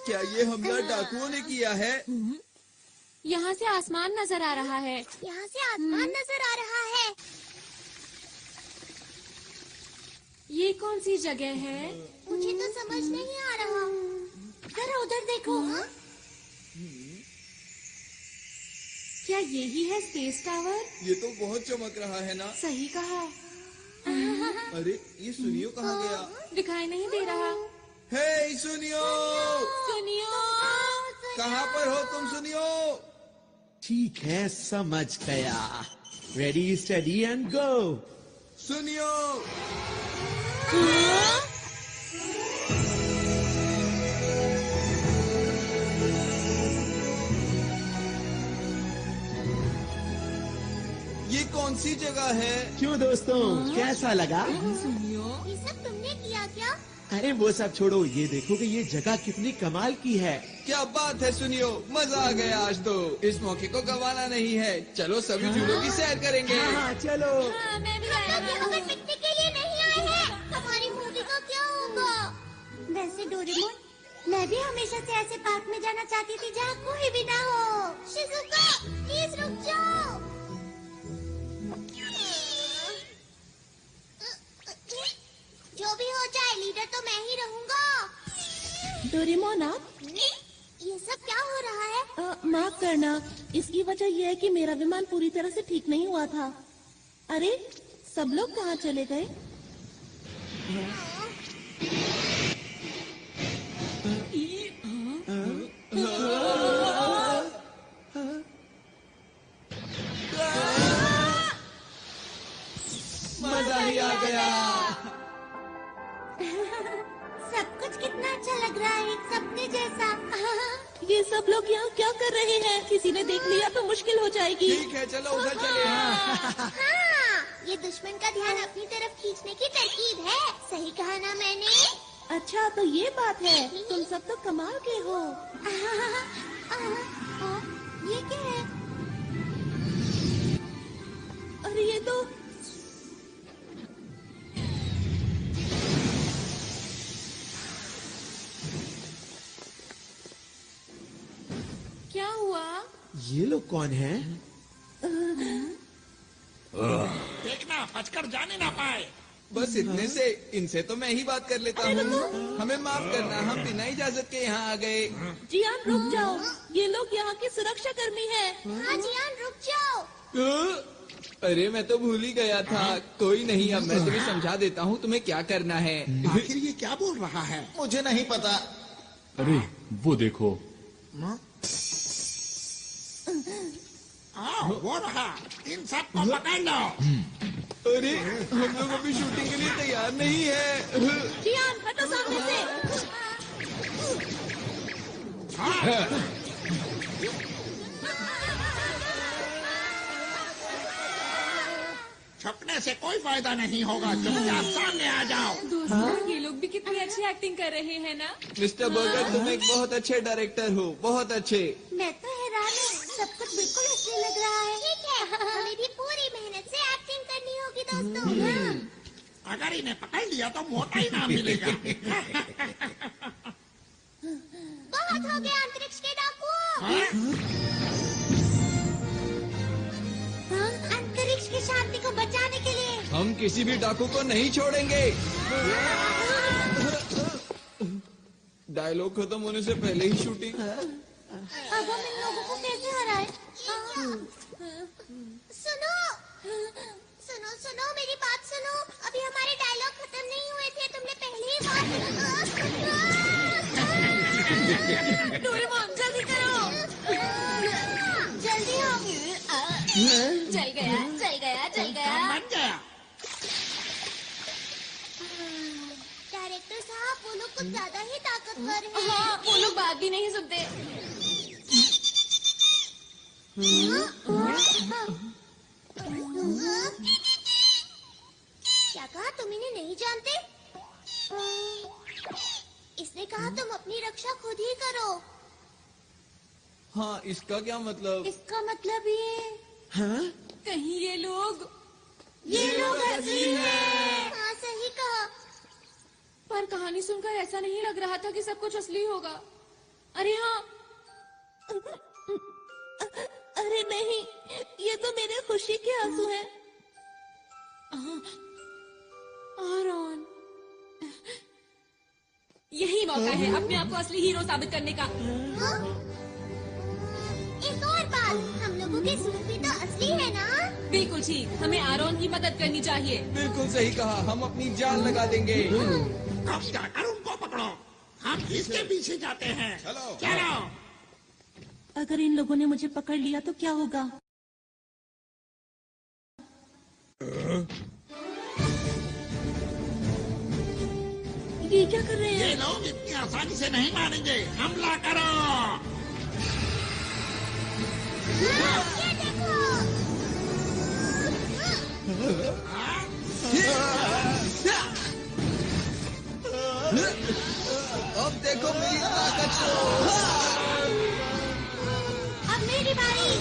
क्या ये हमला डाकुओं ने किया है? यहाँ से आसमान नजर आ रहा है। यहाँ से आसमान नजर आ रहा है। ये कौन सी जगह है? मुझे तो समझ नहीं आ रहा। जरा उधर देखो। क्या यही है स्पेस टावर? ये तो बहुत चमक रहा है ना। सही कहा। अरे ये सुनियो कहाँ गया? दिखाई नहीं दे रहा। हे सुनियो, सुनियो, कहाँ पर हो तुम सुनियो? ठीक है, समझ गया। Ready, study and go. सुनियो, ये कौन सी जगह है? क्यों दोस्तों, कैसा लगा? ये सब तुमने किया क्या? अरे वो सब छोड़ो, ये देखो कि ये जगह कितनी कमाल की है। क्या बात है सुनियो, मजा आ गया आज तो। इस मौके को गंवाना नहीं है। चलो सभी झूलों की सैर करेंगे। हाँ, चलो। मैं भी हम यहाँ पर पिकनिक के लिए नहीं आए हैं। हमारी मूवी का क्या होगा? वैसे डोरेमोन, मैं भी हमेशा से ऐसे पार्क में जाना चाहती थी जहाँ कोई भी ना हो। शिजुका, प्लीज रुक जाओ। जो भी हो जाए, लीडर तो मैं ही रहूँगा। डोरेमोन, आप? ये सब क्या हो रहा है? माफ करना, इसकी वजह यह है कि मेरा विमान पूरी तरह से ठीक नहीं हुआ था। अरे, सब लोग कहाँ चले गए? मजा ही आ गया। सब कुछ कितना अच्छा लग रहा है, एक सपने जैसा। ये सब लोग यहाँ क्या कर रहे हैं? किसी ने देख लिया तो मुश्किल हो जाएगी। ठीक है, चलो उधर चले। हाँ, ये दुश्मन का ध्यान अपनी तरफ खींचने की तरकीब है। सही कहा ना मैंने? अच्छा, तो ये बात है। तुम सब तो कमाल के हो। ये क्या है? अरे ये तो क्या हुआ? ये लोग कौन हैं? देखना, बचकर जाने ना पाए। बस इतने से, इनसे तो मैं ही बात कर लेता हूँ। हमें माफ करना, हम बिना इजाजत के यहाँ आ गए। जियान, रुक जाओ। ये लोग यहाँ के सुरक्षा कर्मी हैं। हाँ जियान, रुक जाओ। अरे मैं तो भूल ही गया था। कोई नहीं, अब मैं तुम्हें समझा देता हूँ तुम्हें क्या करना है। आखिर ये क्या बोल रहा है? मुझे नहीं पता। अरे वो देखो। वो रहा, इन सब को पकड़ लो। अरे हम लोग अभी शूटिंग के लिए तैयार नहीं है। जियान, हटो सामने से। छुपने से कोई फायदा नहीं होगा। चुपचाप सामने आ जाओ। दोस्तों, ये लोग भी कितनी अच्छी एक्टिंग कर रहे हैं ना। मिस्टर बर्गर, तुम एक बहुत अच्छे डायरेक्टर हो, बहुत अच्छे। मैं तो हैरान हूँ, सब कुछ बिल्कुल असली लग रहा है। ठीक है, हमें भी पूरी मेहनत से एक्टिंग करनी होगी दोस्तों। अगर इन्हें पकड़ लिया तो मोटा इनाम मिलेगा। बहुत हो गया अंतरिक्ष के डाकुओं। अंतरिक्ष की शांति को बचाने के लिए हम किसी भी डाकू को नहीं छोड़ेंगे। डायलॉग खत्म होने से पहले ही शूटिंग। अब हम इन लोगों को कैसे हराएं? सुनो सुनो सुनो मेरी बात सुनो। अभी हमारे डायलॉग खत्म नहीं हुए थे, तुमने पहले ही बात। डोरेमोन जल्दी करो। जल्दी हो। चल गया चल गया चल गया। बन गया। डायरेक्टर साहब वो लोग कुछ ज्यादा ही ताकतवर हैं। हाँ, वो लोग बात भी नहीं सुनते। क्या कहा? तुम इन्हें नहीं जानते? इसने कहा तुम अपनी रक्षा खुद ही करो। हाँ, इसका क्या मतलब? इसका मतलब ये हाँ? कहीं ये लोग असली हैं। हाँ सही कहा। पर कहानी सुनकर ऐसा नहीं लग रहा था कि सब कुछ असली होगा। अरे हाँ, अरे नहीं, ये तो मेरे खुशी के आंसू हैं। आरॉन, यही मौका है अपने आप को असली हीरो साबित करने का। एक और बात, हम लोगों के सूट भी तो असली है ना? बिल्कुल ठीक, हमें आरॉन की मदद करनी चाहिए। बिल्कुल सही कहा, हम अपनी जान लगा देंगे। अब जाकर उनको पकड़ो, हम इसके पीछे जाते हैं। चलो। चलो। अगर इन लोगों ने मुझे पकड़ लिया तो क्या होगा? ये क्या कर रहे ये हैं? लोग इतनी आसानी से नहीं मानेंगे। हमला करो। ये देखो। अब देखो मेरी ताकत को। अब मेरी बारी।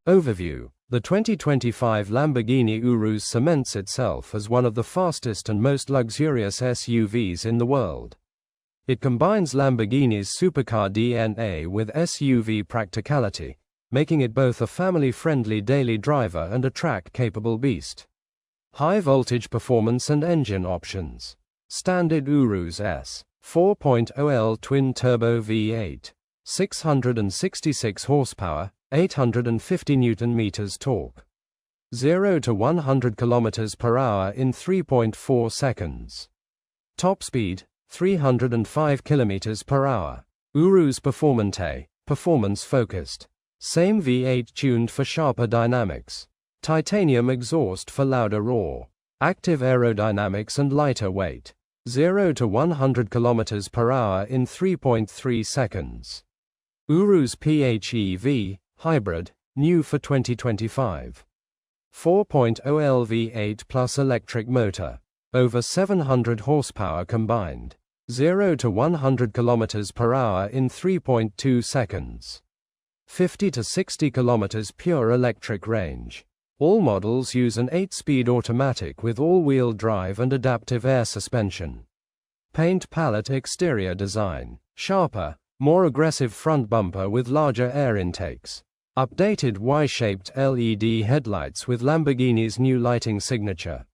Overview. The 2025 Lamborghini Urus cements itself as one of the fastest and most luxurious SUVs in the world. It combines Lamborghini's supercar DNA with SUV practicality, making it both a family-friendly daily driver and a track-capable beast. High-voltage performance and engine options. Standard Urus S. 4.0L twin-turbo V8. 666 horsepower, 850 Nm torque. 0 to 100 km per hour in 3.4 seconds. Top speed, 305 km per hour. Urus Performante, performance-focused. Same V8 tuned for sharper dynamics. Titanium exhaust for louder roar. Active aerodynamics and lighter weight. 0 to 100 km per hour in 3.3 seconds. Urus PHEV, hybrid, new for 2025. 4.0L V8 plus electric motor. Over 700 horsepower combined. 0 to 100 km per hour in 3.2 seconds. 50 to 60 km pure electric range. All models use an 8-speed automatic with all-wheel drive and adaptive air suspension. Paint palette exterior design. Sharper, more aggressive front bumper with larger air intakes. Updated Y-shaped LED headlights with Lamborghini's new lighting signature.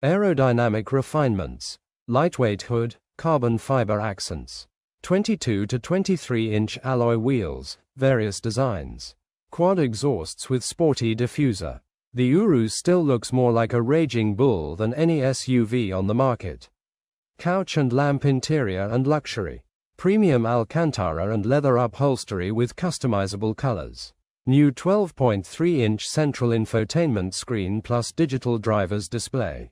Aerodynamic refinements. Lightweight hood, carbon fiber accents. 22 to 23-inch alloy wheels, various designs. Quad exhausts with sporty diffuser. The Urus still looks more like a raging bull than any SUV on the market. Couch and lamp interior and luxury. Premium Alcantara and leather upholstery with customizable colors. New 12.3-inch central infotainment screen plus digital driver's display.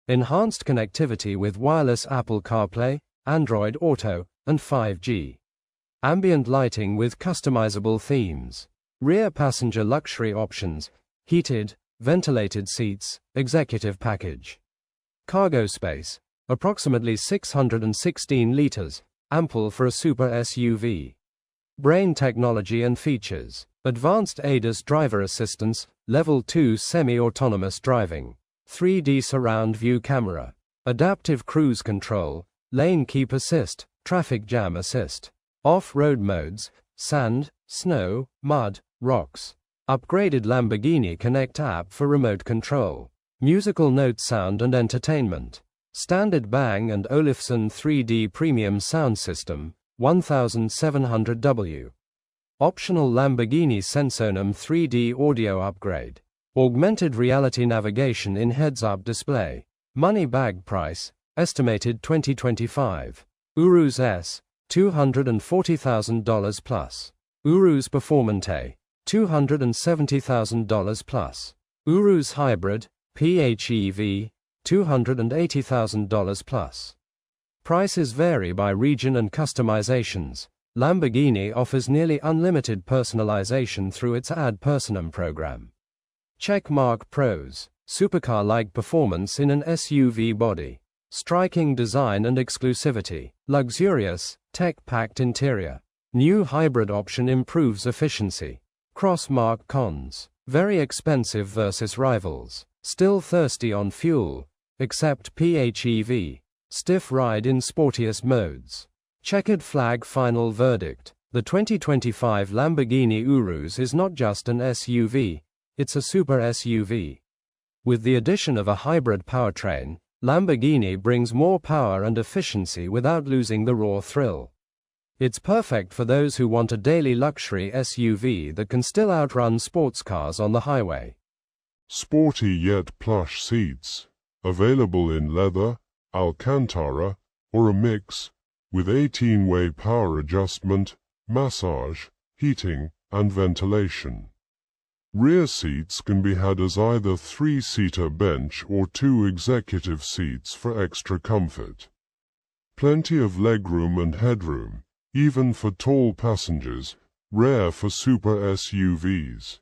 Enhanced connectivity with wireless Apple CarPlay, Android Auto, and 5G. Ambient lighting with customizable themes. Rear passenger luxury options. Heated, ventilated seats, executive package. Cargo space. Approximately 616 liters, ample for a super SUV. Brain technology and features. Advanced ADAS driver assistance, Level 2 semi-autonomous driving, 3D surround view camera, adaptive cruise control, lane keep assist, traffic jam assist, off-road modes, sand, snow, mud, rocks. Upgraded Lamborghini Connect app for remote control, musical note sound and entertainment, standard Bang & Olufsen 3D premium sound system, 1700W. Optional Lamborghini Sensonum 3D audio upgrade, augmented reality navigation in heads-up display, money bag price, estimated 2025. Urus S, $240,000 plus. Urus Performante, $270,000 plus. Urus Hybrid, PHEV, $280,000 plus. Prices vary by region and customizations. Lamborghini offers nearly unlimited personalization through its Ad Personam program. Checkmark pros: supercar-like performance in an SUV body, striking design and exclusivity, luxurious, tech-packed interior. New hybrid option improves efficiency. Cross-mark cons: very expensive versus rivals, still thirsty on fuel, except PHEV, stiff ride in sportiest modes. Checkered flag final verdict: the 2025 Lamborghini Urus is not just an SUV, it's a super SUV. With the addition of a hybrid powertrain, Lamborghini brings more power and efficiency without losing the raw thrill. It's perfect for those who want a daily luxury SUV that can still outrun sports cars on the highway. Sporty yet plush seats, available in leather, Alcantara, or a mix, with 18-way power adjustment, massage, heating, and ventilation. Rear seats can be had as either 3-seater bench or 2 executive seats for extra comfort. Plenty of legroom and headroom, even for tall passengers, rare for super SUVs.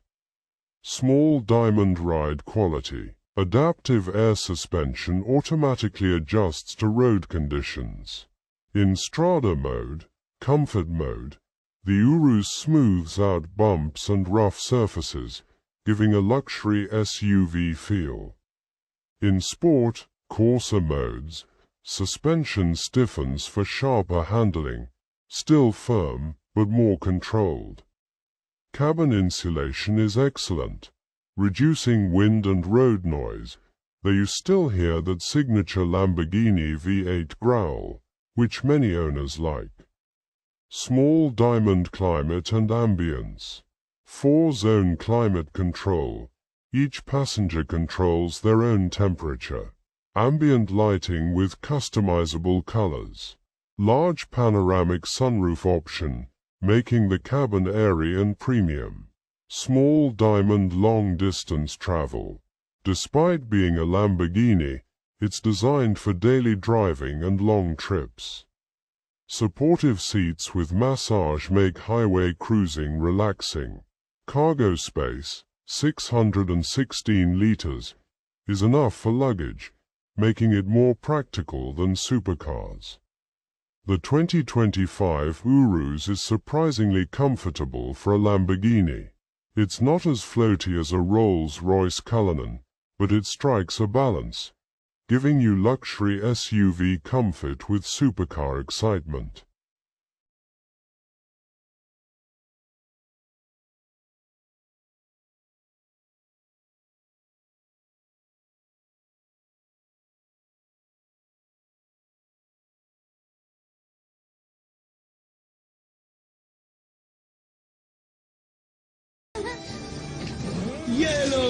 Small diamond ride quality. Adaptive air suspension automatically adjusts to road conditions. In Strada mode, comfort mode, the Urus smooths out bumps and rough surfaces, giving a luxury SUV feel. In Sport, Corsa modes, suspension stiffens for sharper handling, still firm, but more controlled. Cabin insulation is excellent, reducing wind and road noise, though you still hear that signature Lamborghini V8 growl, which many owners like. Small diamond climate and ambience. 4-zone climate control. Each passenger controls their own temperature. Ambient lighting with customizable colors. Large panoramic sunroof option, making the cabin airy and premium. Small diamond long-distance travel. Despite being a Lamborghini, it's designed for daily driving and long trips. Supportive seats with massage make highway cruising relaxing. Cargo space, 616 liters, is enough for luggage, making it more practical than supercars. The 2025 Urus is surprisingly comfortable for a Lamborghini. It's not as floaty as a Rolls-Royce Cullinan, but it strikes a balance, giving you luxury SUV comfort with supercar excitement. ये लो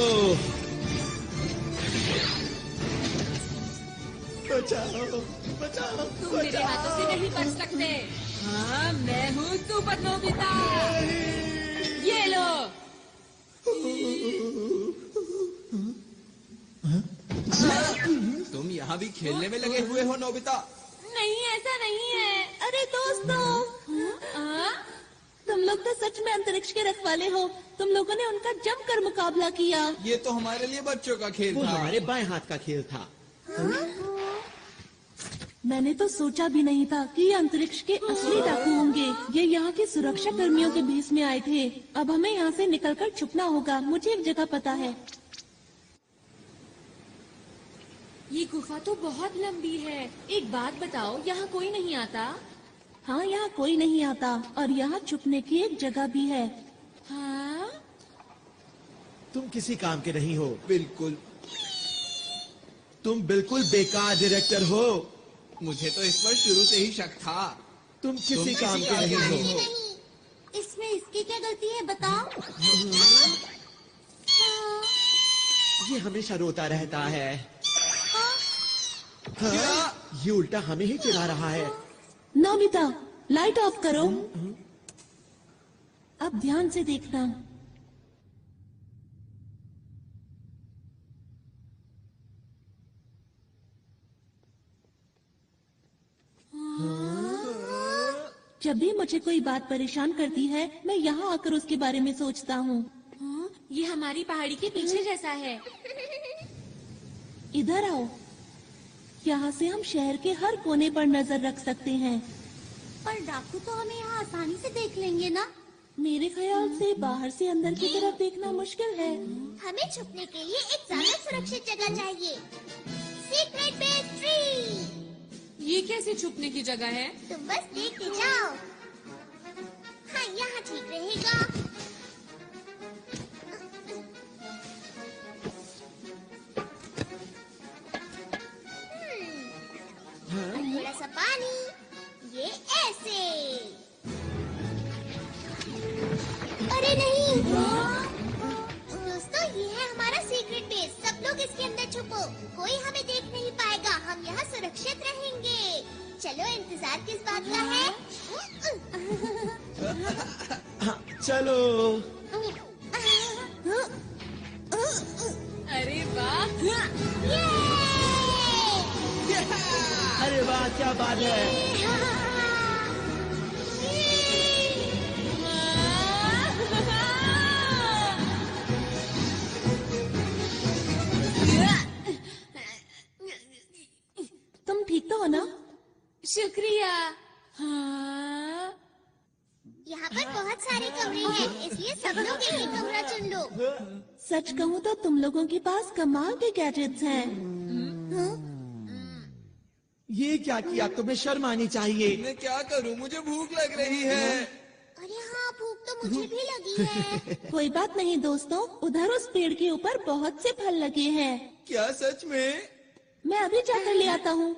बचाओ बचाओ तुम मेरे हाथों से नहीं बच सकते। हाँ, मैं हूँ सुपर नोबिता। ये लो। तुम यहाँ भी खेलने में लगे हुए हो नोबिता? नहीं, ऐसा नहीं है। अरे दोस्तों, तुम लोग तो सच में अंतरिक्ष के रखवाले हो। तुम लोगों ने उनका जमकर मुकाबला किया। ये तो हमारे लिए बच्चों का खेल था। वो हमारे बाएं हाथ का खेल था। मैंने तो सोचा भी नहीं था कि ये अंतरिक्ष के असली डाकू होंगे। ये यहाँ के सुरक्षा कर्मियों के भेष में आए थे। अब हमें यहाँ से निकलकर छुपना होगा। मुझे एक जगह पता है। ये गुफा तो बहुत लंबी है। एक बात बताओ, यहाँ कोई नहीं आता? हाँ, यहाँ कोई नहीं आता और यहाँ छुपने की एक जगह भी है। हाँ? तुम किसी काम के नहीं हो। बिल्कुल। तुम बिल्कुल बेकार डायरेक्टर हो। मुझे तो इस पर शुरू से ही शक था। तुम किसी काम के नहीं हो। इसमें इसकी क्या गलती है बताओ? ये हमेशा रोता रहता है। हाँ, ये उल्टा हमें ही चिढ़ा रहा है। नोबिता, लाइट ऑफ करो। अब ध्यान से देखना। जब भी मुझे कोई बात परेशान करती है, मैं यहाँ आकर उसके बारे में सोचता हूँ। ये हमारी पहाड़ी के पीछे जैसा है। इधर आओ। यहाँ से हम शहर के हर कोने पर नजर रख सकते हैं। पर डाकू तो हमें यहाँ आसानी से देख लेंगे ना? मेरे ख्याल से बाहर से अंदर की तरफ देखना मुश्किल है। हमें छुपने के लिए एक ज्यादा सुरक्षित जगह चाहिए। Secret base tree. ये कैसे छुपने की जगह है? तुम बस देख के जाओ। हाँ, यहाँ ठीक रहेगा। थोड़ा सा पानी, ये ऐसे। अरे नहीं। दोस्तों, ये है हमारा सीक्रेट बेस। सब लोग इसके अंदर छुपो। कोई हमें देख नहीं पाएगा। हम यहाँ सुरक्षित रहेंगे। चलो, इंतजार किस बात का है? हाँ, चलो। अरे वाह! अरे वाह, क्या बात है। तुम ठीक तो हो ना? शुक्रिया। हाँ? यहाँ पर बहुत सारे कमरे हैं, इसलिए सब लोग एक ही कमरा चुन लो। सच कहूँ तो तुम लोगों के पास कमाल के गैजेट्स हैं। ये क्या किया? तुम्हें शर्म आनी चाहिए। मैं क्या करूँ? मुझे भूख लग रही है। अरे हाँ, भूख तो मुझे भी लगी है। कोई बात नहीं दोस्तों, उधर उस पेड़ के ऊपर बहुत से फल लगे हैं। क्या सच में? मैं अभी जाकर ले आता हूँ।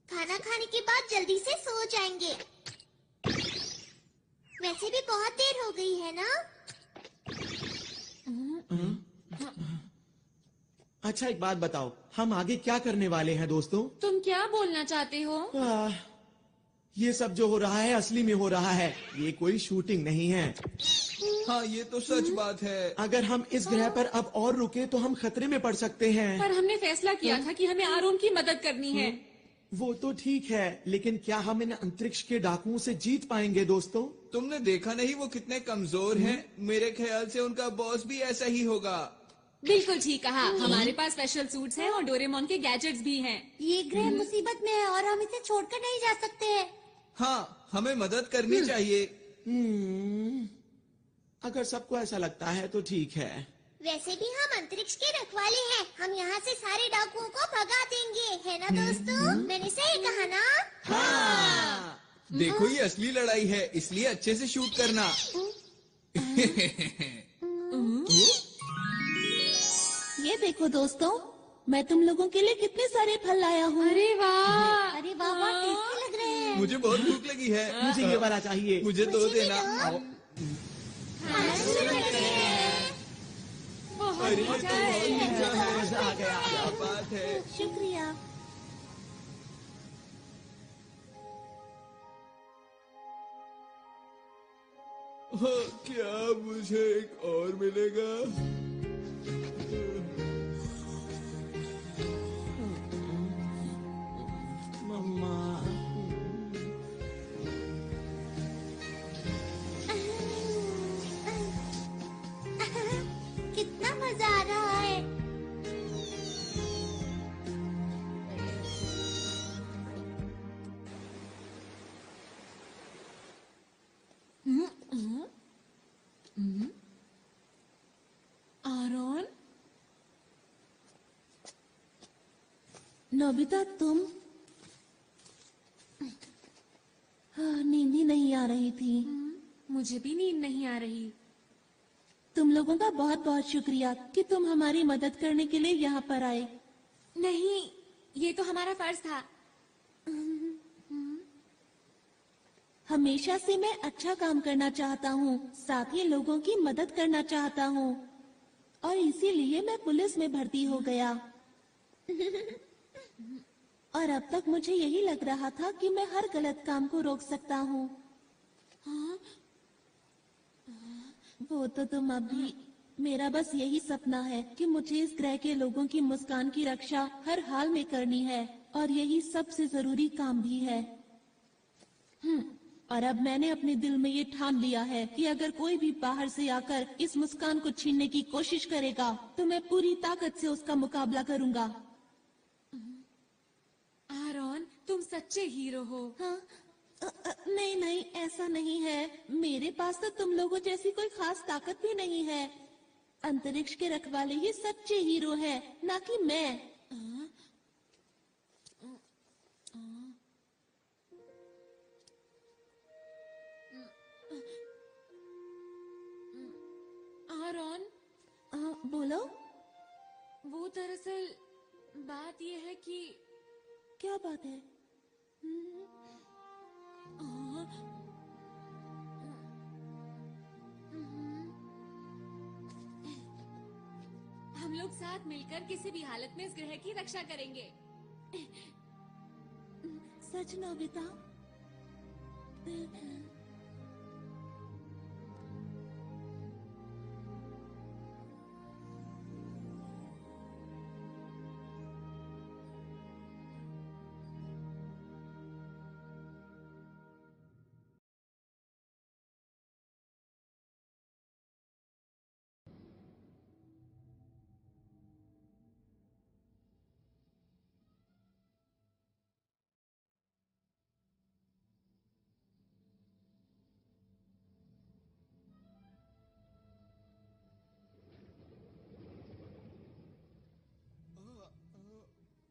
खाना खाने के बाद जल्दी से सो जाएंगे। वैसे भी बहुत देर हो गई है ना? अच्छा, एक बात बताओ, हम आगे क्या करने वाले हैं दोस्तों? तुम क्या बोलना चाहते हो? ये सब जो हो रहा है असली में हो रहा है। ये कोई शूटिंग नहीं है। हाँ, ये तो सच बात है। अगर हम इस ग्रह पर अब और रुके तो हम खतरे में पड़ सकते हैं। पर हमने फैसला किया था कि हमें आरोन की मदद करनी है। वो तो ठीक है, लेकिन क्या हम इन अंतरिक्ष के डाकुओं से जीत पाएंगे दोस्तों? तुमने देखा नहीं वो कितने कमजोर हैं? मेरे ख्याल से उनका बॉस भी ऐसा ही होगा। बिल्कुल ठीक कहा। हमारे पास स्पेशल सूट्स हैं और डोरेमोन के गैजेट्स भी हैं। ये ग्रह मुसीबत में है और हम इसे छोड़कर नहीं जा सकते हैं। हाँ, हमें मदद करनी चाहिए। अगर सबको ऐसा लगता है तो ठीक है। वैसे भी हम अंतरिक्ष के रखवाले हैं। हम यहाँ से सारे डाकुओं को भगा देंगे, है ना दोस्तों? मैंने सही कहा ना? हाँ। देखो, ये असली लड़ाई है, इसलिए अच्छे से शूट करना। ये देखो दोस्तों, मैं तुम लोगों के लिए कितने सारे फल लाया हूँ। अरे वाह! अरे वाह, बहुत टेस्टी लग रहे हैं। मुझे बहुत भूख लगी है। मुझे ये वाला चाहिए। मुझे दो देना। आओ। अरे, मजा आ गया। क्या बात है। शुक्रिया। क्या मुझे एक और मिलेगा? मम्मा। कितना मजा आ रहा है। नोबिता तुम? हाँ, नींद ही नहीं आ रही थी। मुझे भी नींद नहीं आ रही। तुम लोगों का बहुत बहुत शुक्रिया कि तुम हमारी मदद करने के लिए यहाँ पर आए। नहीं, ये तो हमारा फर्ज था। हमेशा से मैं अच्छा काम करना चाहता हूँ, साथ ही लोगों की मदद करना चाहता हूँ, और इसीलिए मैं पुलिस में भर्ती हो गया। और अब तक मुझे यही लग रहा था कि मैं हर गलत काम को रोक सकता हूँ। वो तो तुम अभी, मेरा बस यही सपना है कि मुझे इस ग्रह के लोगों की मुस्कान की रक्षा हर हाल में करनी है, और यही सबसे जरूरी काम भी है। और अब मैंने अपने दिल में ये ठान लिया है कि अगर कोई भी बाहर से आकर इस मुस्कान को छीनने की कोशिश करेगा तो मैं पूरी ताकत से उसका मुकाबला करूंगा। आरॉन, तुम सच्चे हीरो हो। हाँ? नहीं नहीं, ऐसा नहीं है। मेरे पास तो तुम लोगों जैसी कोई खास ताकत भी नहीं है। अंतरिक्ष के रखवाले ही सच्चे हीरो हैं, ना कि मैं। आरॉन, बोलो। वो दरअसल बात ये है कि... क्या बात है? हम लोग साथ मिलकर किसी भी हालत में इस ग्रह की रक्षा करेंगे। सच नोबिता?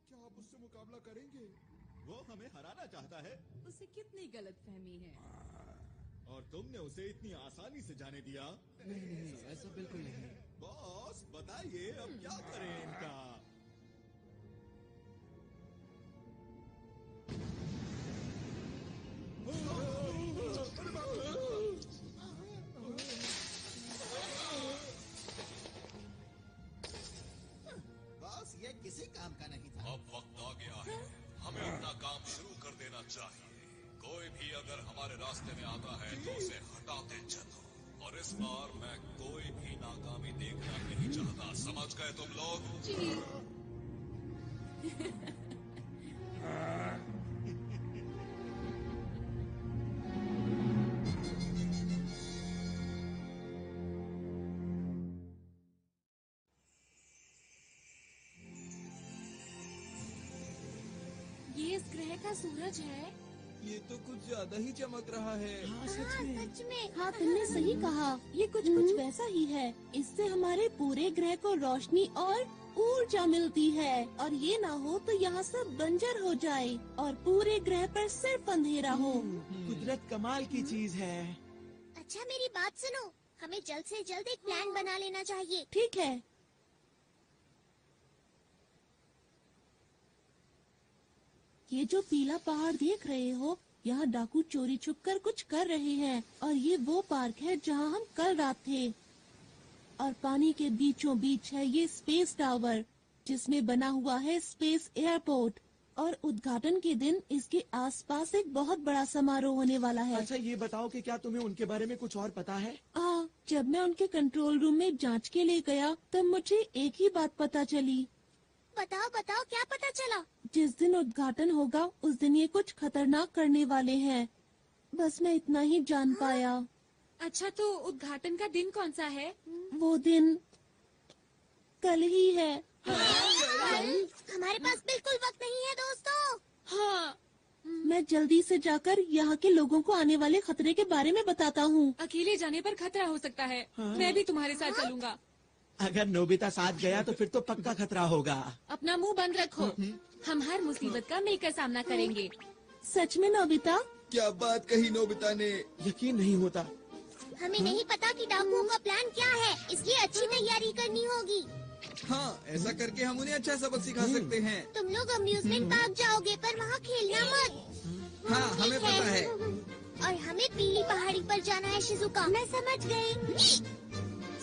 क्या आप उससे मुकाबला करेंगे? वो हमें हराना चाहता है। उसे कितनी गलतफहमी है। और तुमने उसे इतनी आसानी से जाने दिया? नहीं, ऐसा बिल्कुल नहीं। बॉस, बताइए अब क्या करें इनका? बॉस, ये किसी काम का नहीं था। अब वक्त आ गया है, हमें अपना काम शुरू कर देना चाहिए। कोई भी अगर हमारे रास्ते में आता है तो उसे हटाते चलो। और इस बार मैं कोई भी नाकामी देखना नहीं चाहता, समझ गए तुम लोग? ये इस ग्रह का सूरज है। ये तो कुछ ज्यादा ही चमक रहा है। हाँ, सच में। हाँ, तुमने सही कहा। ये कुछ वैसा ही है। इससे हमारे पूरे ग्रह को रोशनी और ऊर्जा मिलती है, और ये ना हो तो यहाँ सब बंजर हो जाए और पूरे ग्रह पर सिर्फ अंधेरा हो। कुदरत कमाल की चीज है। अच्छा, मेरी बात सुनो, हमें जल्द से जल्द एक प्लान बना लेना चाहिए। ठीक है। ये जो पीला पहाड़ देख रहे हो, यहाँ डाकू चोरी छुपकर कुछ कर रहे हैं, और ये वो पार्क है जहाँ हम कल रात थे। और पानी के बीचों बीच है ये स्पेस टावर, जिसमें बना हुआ है स्पेस एयरपोर्ट। और उद्घाटन के दिन इसके आसपास एक बहुत बड़ा समारोह होने वाला है। अच्छा, ये बताओ कि क्या तुम्हें उनके बारे में कुछ और पता है? जब मैं उनके कंट्रोल रूम में जांच के लिए गया तब मुझे एक ही बात पता चली। बताओ बताओ, क्या पता चला? जिस दिन उद्घाटन होगा उस दिन ये कुछ खतरनाक करने वाले हैं। बस मैं इतना ही जान पाया। अच्छा, तो उद्घाटन का दिन कौन सा है? वो दिन कल ही है। हमारे पास बिल्कुल वक्त नहीं है दोस्तों। हाँ, मैं जल्दी से जाकर यहाँ के लोगों को आने वाले खतरे के बारे में बताता हूँ। अकेले जाने पर खतरा हो सकता है। मैं भी तुम्हारे साथ चलूंगा। अगर नोबिता साथ गया तो फिर तो पक्का खतरा होगा। अपना मुंह बंद रखो। हम हर मुसीबत का मिलकर सामना करेंगे। सच में नोबिता? क्या बात कही नोबिता ने। यकीन नहीं होता। हमें नहीं पता कि डाकुओं का प्लान क्या है, इसलिए अच्छी तैयारी करनी होगी। हाँ, ऐसा करके हम उन्हें अच्छा सबक सिखा सकते हैं। तुम लोग अम्यूजमेंट पार्क जाओगे पर वहाँ खेलना मत। हाँ, हमें पता है। और हमें पीली पहाड़ी पर जाना है शिजुका। मैं समझ गई।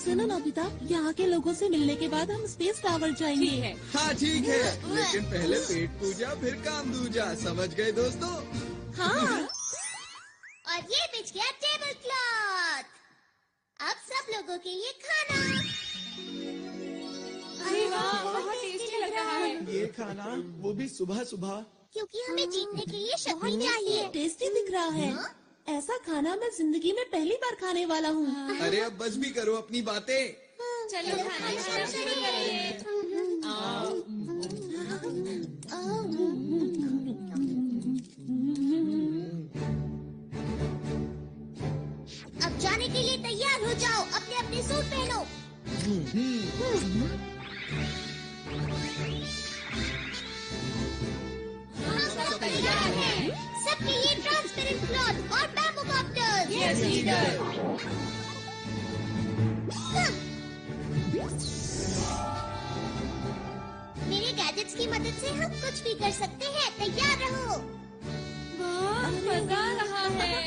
सुनो नोबिता, यहाँ के लोगों से मिलने के बाद हम स्पेस टावर जाएंगे। ठीक है। हाँ ठीक है, लेकिन पहले पेट पूजा फिर काम दूजा। समझ गए दोस्तों? हाँ। और ये बिछ गया टेबल क्लॉथ। अब सब लोगों के लिए खाना। अरे वाह, बहुत टेस्टी लग रहा है। ये खाना, वो भी सुबह सुबह। क्योंकि हमें जीतने के लिए शक्ति चाहिए। टेस्टी दिख रहा है। ऐसा खाना मैं जिंदगी में पहली बार खाने वाला हूँ। अरे अब बस भी करो अपनी बातें। चलो खाना शुरू करिए। अब जाने के लिए तैयार हो जाओ। अपने अपने सूट पहनो। सब तैयार है। सबके लिए ट्रांसपेरेंट क्लॉथ और बैम्बू कॉप्टर्स। Yes leader. मेरे गैजेट्स की मदद से हम कुछ भी कर सकते हैं। तैयार रहो। वाह, मजा आ रहा है।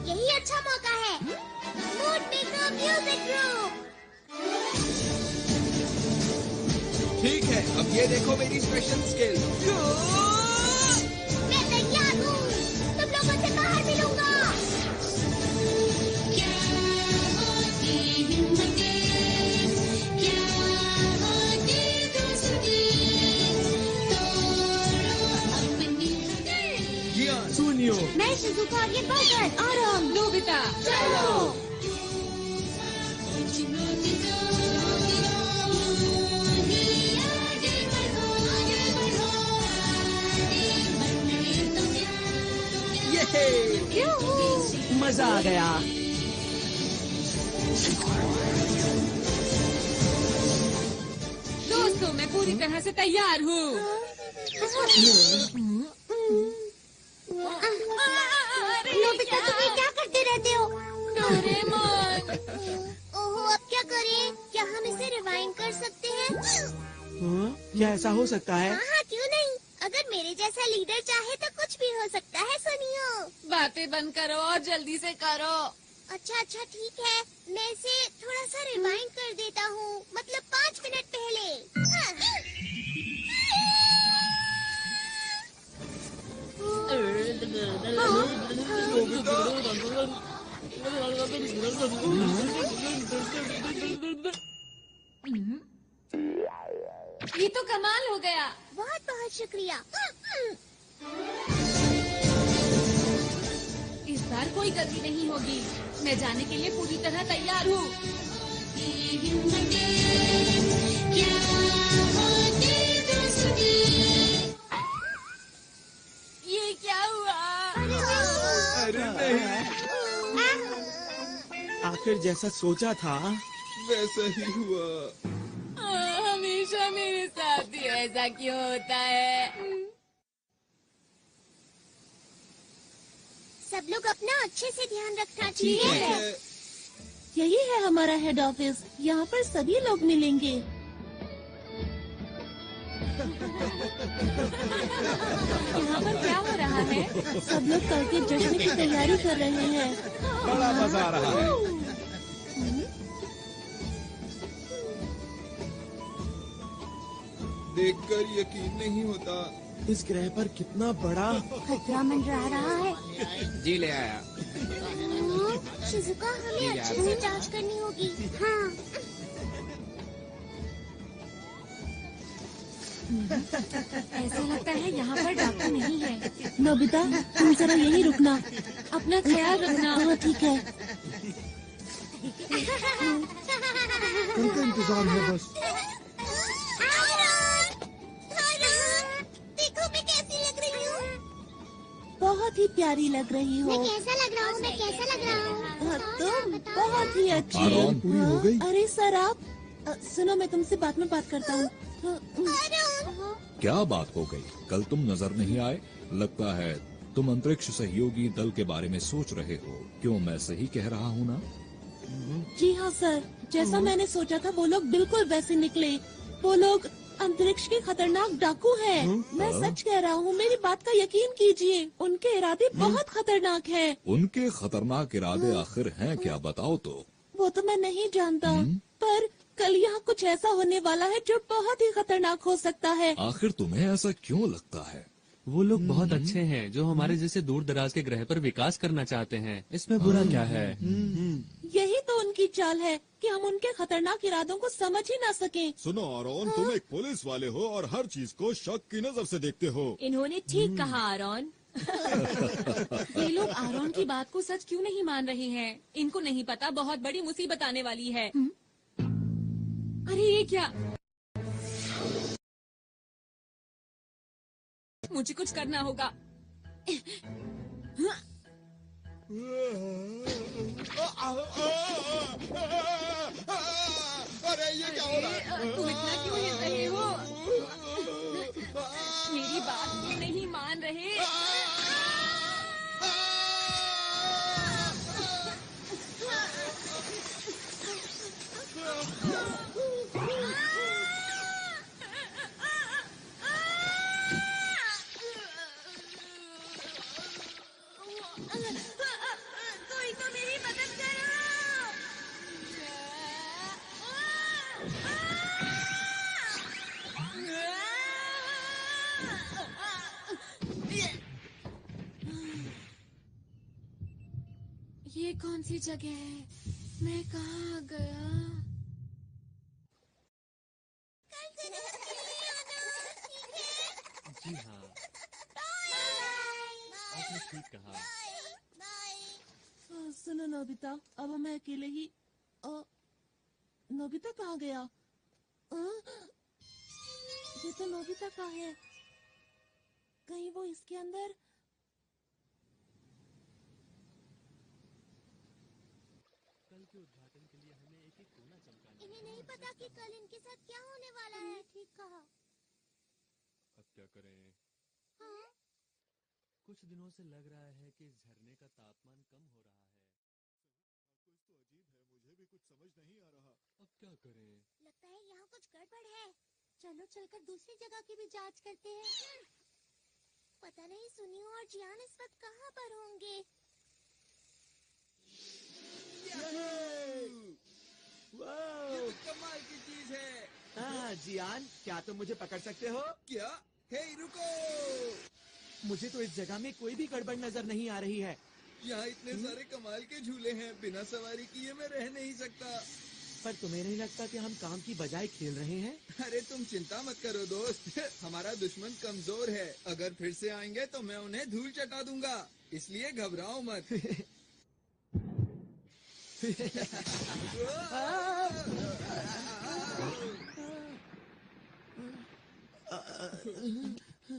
यही अच्छा मौका है। Mood maker music group. ठीक है, अब ये देखो मेरी स्पेशल स्किल। मैं तैयार हूँ। तुम लोगों से बाहर मिलूंगा। सुनियो, मैं शिजुका, ये बगल। आराम। नोबिता चलो। मजा आ गया। दोस्तों, मैं पूरी तरह से तैयार हूँ। नोबिता, तुम ये क्या करते रहते हो? डोरेमोन। ओहो, अब क्या करें? क्या हम इसे रिवाइंड कर सकते हैं? क्या ऐसा हो सकता है? हाँ, क्यों नहीं? अगर मेरे जैसा लीडर चाहे तो कुछ भी हो सकता है। सुनियो। बातें बंद करो और जल्दी से करो। अच्छा ठीक है, मैं इसे थोड़ा सा रिवाइंड कर देता हूँ। मतलब 5 मिनट पहले। ये तो कमाल हो गया। बहुत बहुत शुक्रिया। इस बार कोई गलती नहीं होगी। मैं जाने के लिए पूरी तरह तैयार हूँ। ये क्या हुआ? अरे नहीं। आखिर जैसा सोचा था वैसा ही हुआ। हमेशा मेरे साथ ही ऐसा क्यों होता है? सब लोग अपना अच्छे से ध्यान रखना ठीक चाहिए। है। यही है हमारा हेड ऑफिस। यहाँ पर सभी लोग मिलेंगे। यहाँ पर क्या हो रहा है? सब लोग कल के जश्न की तैयारी कर रहे हैं। बड़ा मजा आ रहा है। देखकर यकीन नहीं होता। इस ग्रह पर कितना बड़ा खतरा मंडरा रहा है। जी ले आया। शिजुका, हमें अच्छे से जांच करनी होगी। हाँ। ऐसा लगता है यहाँ पर डॉक्टर नहीं है। नोबिता, तुम जरा यहीं रुकना। अपना ख्याल रखना। हाँ ठीक है। उनका इंतजार है बस। देखो मैं कैसी लग रही हूँ। बहुत ही प्यारी लग रही हो। मैं कैसा लग रहा हूँ? मैं कैसा लग रहा हूँ? तुम बहुत ही अच्छी। आराम पूरी हो गई? अरे सर आप सुनो, मैं तुमसे बाद में बात करता हूँ। क्या बात हो गई? कल तुम नजर नहीं आए। लगता है तुम अंतरिक्ष सहयोगी दल के बारे में सोच रहे हो। क्यों, मैं सही कह रहा हूँ ना? जी हाँ सर, जैसा मैंने सोचा था वो लोग बिल्कुल वैसे निकले। वो लोग अंतरिक्ष के खतरनाक डाकू हैं। मैं सच कह रहा हूँ, मेरी बात का यकीन कीजिए। उनके इरादे बहुत खतरनाक हैं। उनके खतरनाक इरादे आखिर हैं क्या, बताओ तो। वो तो मैं नहीं जानता, पर कल यहाँ कुछ ऐसा होने वाला है जो बहुत ही खतरनाक हो सकता है। आखिर तुम्हें ऐसा क्यों लगता है? वो लोग बहुत अच्छे हैं जो हमारे जैसे दूर दराज के ग्रह पर विकास करना चाहते हैं। इसमें बुरा क्या है? यही तो उनकी चाल है कि हम उनके खतरनाक इरादों को समझ ही ना सकें। सुनो आरोन, तुम एक पुलिस वाले हो और हर चीज को शक की नजर से देखते हो। इन्होंने ठीक कहा आरोन। ये लोग आरोन की बात को सच क्यों नहीं मान रहे हैं? इनको नहीं पता बहुत बड़ी मुसीबत आने वाली है। अरे ये क्या? मुझे कुछ करना होगा। अरे ये क्या हो रहा है? तुम इतना क्यों हिल रहे हो? मेरी बात क्यों नहीं मान रहे? कोई तो मेरी मदद करो। ये कौन सी जगह है? मैं कहाँ आ गया? जी हाँ, आपने ठीक कहा। सुनो नोबिता, अब हमें अकेले ही। नोबिता कहाँ गया? ये तो नोबिता का है। कहीं वो इसके अंदर? कल के उद्घाटन के लिए हमें एक कोना चमकाना। इन्हें नहीं पता कि कल इनके साथ क्या होने वाला है। ठीक कहा। अब क्या करें? हाँ? कुछ दिनों से लग रहा है कि इस झरने का तापमान कम हो रहा है। कुछ तो अजीब है, मुझे भी कुछ समझ नहीं आ रहा। अब क्या करें? लगता है यहाँ कुछ गड़बड़ है। चलो चलकर दूसरी जगह की भी जांच करते हैं। पता नहीं सुनियो और जियान इस वक्त कहाँ पर होंगे। ये तो कमाल की चीज है। हाँ जियान, क्या तुम मुझे पकड़ सकते हो? क्या? हे रुको! मुझे तो इस जगह में कोई भी गड़बड़ नजर नहीं आ रही है। यहाँ इतने सारे कमाल के झूले हैं, बिना सवारी किए मैं रह नहीं सकता। पर तुम्हें नहीं लगता कि हम काम की बजाय खेल रहे हैं? अरे तुम चिंता मत करो दोस्त, हमारा दुश्मन कमजोर है। अगर फिर से आएंगे तो मैं उन्हें धूल चटा दूंगा, इसलिए घबराओ मत।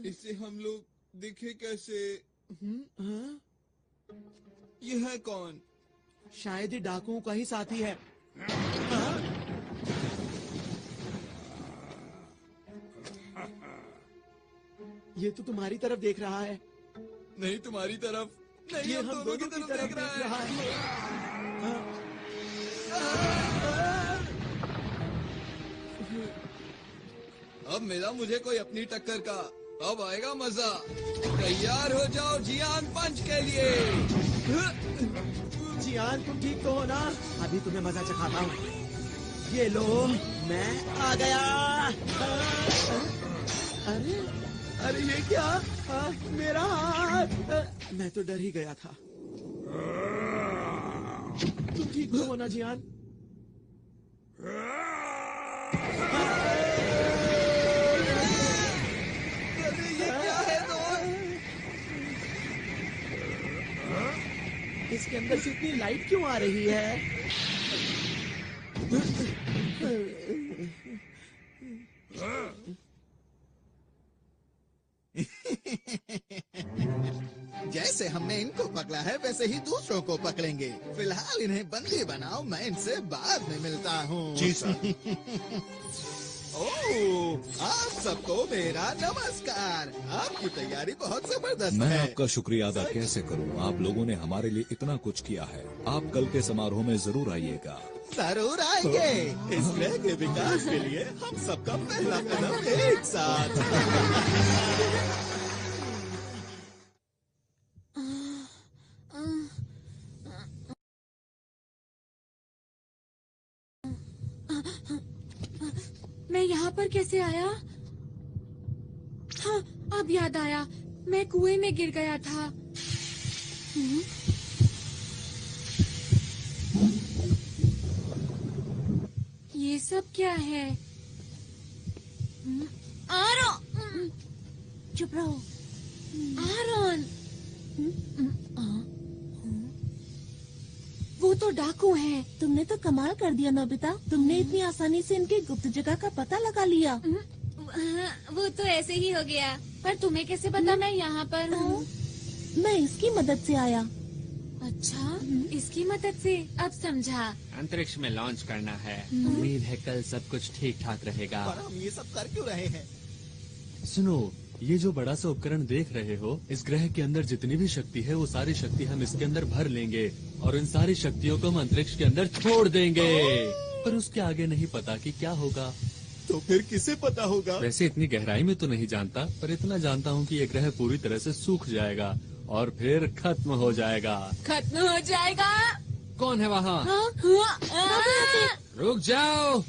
इससे हम लोग दिखे कैसे? यह है कौन? शायद ही डाकुओं का ही साथी है। ये तो तुम्हारी तरफ देख रहा है। नहीं तुम्हारी तरफ नहीं, ये हम दोनों की तरफ देख रहा है। अब मिला मुझे कोई अपनी टक्कर का। अब आएगा मजा। तैयार हो जाओ जियान पंच के लिए। जियान तुम ठीक तो हो ना? अभी तुम्हें मजा चखाता हूँ। ये लो, मैं आ गया। अरे अरे ये क्या? मेरा हाथ! मैं तो डर ही गया था। तुम ठीक तो हो ना जियान? अरे ये क्या है दोस्त? इसके अंदर से इतनी लाइट क्यों आ रही है? जैसे हमने इनको पकड़ा है वैसे ही दूसरों को पकड़ेंगे। फिलहाल इन्हें बंदी बनाओ, मैं इनसे बाद में मिलता हूँ। जी सर। ओह, आप सबको मेरा नमस्कार। आपकी तैयारी बहुत जबरदस्त मैं है। आपका शुक्रिया अदा कैसे करूं? आप लोगों ने हमारे लिए इतना कुछ किया है। आप कल के समारोह में जरूर आइएगा। जरूर आएंगे। इस ग्रह के विकास के लिए हम सबका पहला कदम एक साथ। मैं यहाँ पर कैसे आया? हाँ, अब याद आया, मैं कुएं में गिर गया था। ये सब क्या है? आरोन, चुप रहो। आरोन, वो तो डाकू हैं। तुमने तो कमाल कर दिया नोबिता, तुमने इतनी आसानी से इनकी गुप्त जगह का पता लगा लिया। वो तो ऐसे ही हो गया, पर तुम्हें कैसे पता मैं यहाँ पर हूँ? मैं इसकी मदद से आया। अच्छा, इसकी मदद से, अब समझा। अंतरिक्ष में लॉन्च करना है। उम्मीद है कल सब कुछ ठीक ठाक रहेगा। पर हम ये सब कर क्यों रहे हैं? सुनो, ये जो बड़ा सा उपकरण देख रहे हो, इस ग्रह के अंदर जितनी भी शक्ति है वो सारी शक्ति हम इसके अंदर भर लेंगे और इन सारी शक्तियों को हम अंतरिक्ष के अंदर छोड़ देंगे। पर उसके आगे नहीं पता कि क्या होगा। तो फिर किसे पता होगा? वैसे इतनी गहराई में तो नहीं जानता, पर इतना जानता हूँ कि ये ग्रह पूरी तरह से सूख जाएगा और फिर खत्म हो जाएगा। खत्म हो जाएगा? कौन है वहाँ? हाँ? रुक जाओ।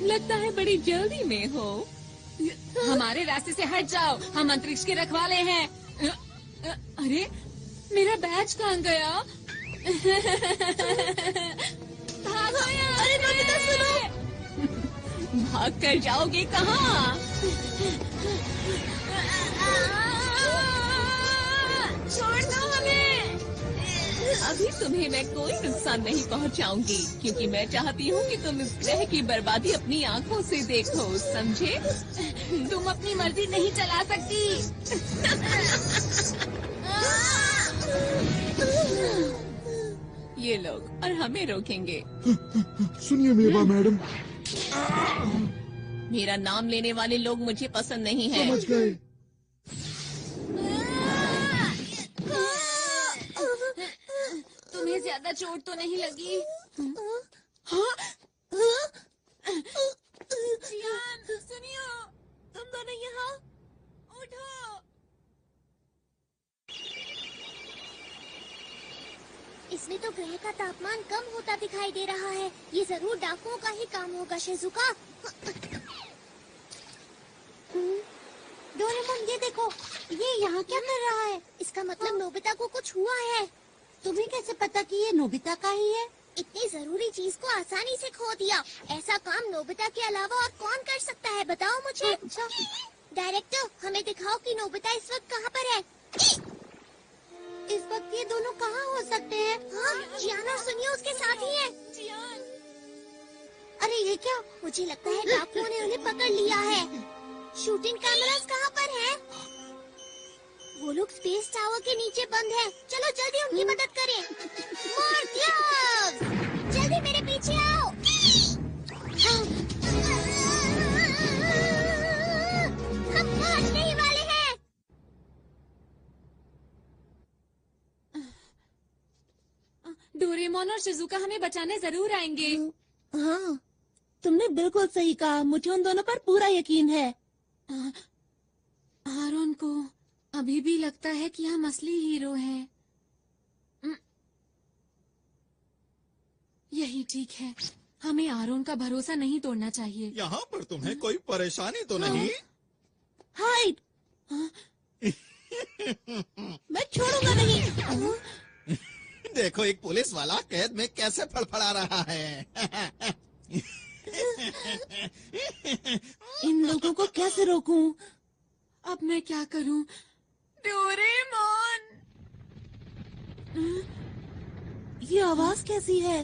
लगता है बड़ी जल्दी में हो। हमारे रास्ते से हट जाओ, हम अंतरिक्ष के रखवाले हैं। अरे, मेरा बैज कहाँ गया? भागो यहाँ से। अरे नोबिता सुनो। भाग कर जाओगे कहाँ? छोड़ दो हमें। अभी तुम्हें मैं कोई नुकसान नहीं पहुंचाऊंगी, क्योंकि मैं चाहती हूँ कि तुम इस ग्रह की बर्बादी अपनी आंखों से देखो, समझे? तुम अपनी मर्जी नहीं चला सकती। ये लोग और हमें रोकेंगे। सुनिए मेवा मैडम। मेरा नाम लेने वाले लोग मुझे पसंद नहीं है। समझ गए। तुम्हें ज्यादा चोट तो नहीं लगी? हाँ? जियान, सुनियो, तुम दोनों यहाँ उठो। इसमें तो ग्रह का तापमान कम होता दिखाई दे रहा है। ये जरूर डाकुओं का ही काम होगा, शिजुका। डोरेमोन, ये देखो, ये यहाँ क्या कर रहा है? इसका मतलब नोबिता को कुछ हुआ है। तुम्हें कैसे पता कि ये नोबिता का ही है? इतनी जरूरी चीज को आसानी से खो दिया। ऐसा काम नोबिता के अलावा और कौन कर सकता है, बताओ मुझे। डायरेक्टर, हमें दिखाओ कि नोबिता इस वक्त कहाँ पर है। इस वक्त ये दोनों कहाँ हो सकते हैं? हाँ, जियान और सुनियो उसके साथ ही है। जियान, अरे ये क्या? मुझे लगता है डाकुओं ने उन्हें पकड़ लिया है। शूटिंग कैमरास कहाँ पर है? वो लोग स्पेस टावर के नीचे बंद है। चलो जल्दी उनकी मदद करें। मोर्टियस, जल्दी मेरे पीछे आओ। हम पहुंचने ही वाले हैं। डोरेमोन और शिजुका हमें बचाने जरूर आएंगे। हाँ, तुमने बिल्कुल सही कहा। मुझे उन दोनों पर पूरा यकीन है। आरोन को अभी भी लगता है कि हम असली हीरो हैं। यही ठीक है, हमें आरोन का भरोसा नहीं तोड़ना चाहिए। यहाँ पर तुम्हें कोई परेशानी तो नहीं? हाइड, मैं छोड़ूंगा नहीं। देखो, एक पुलिस वाला कैद में कैसे फड़फड़ा रहा है। इन लोगों को कैसे रोकूं? अब मैं क्या करूं? डोरेमोन, ये आवाज कैसी है?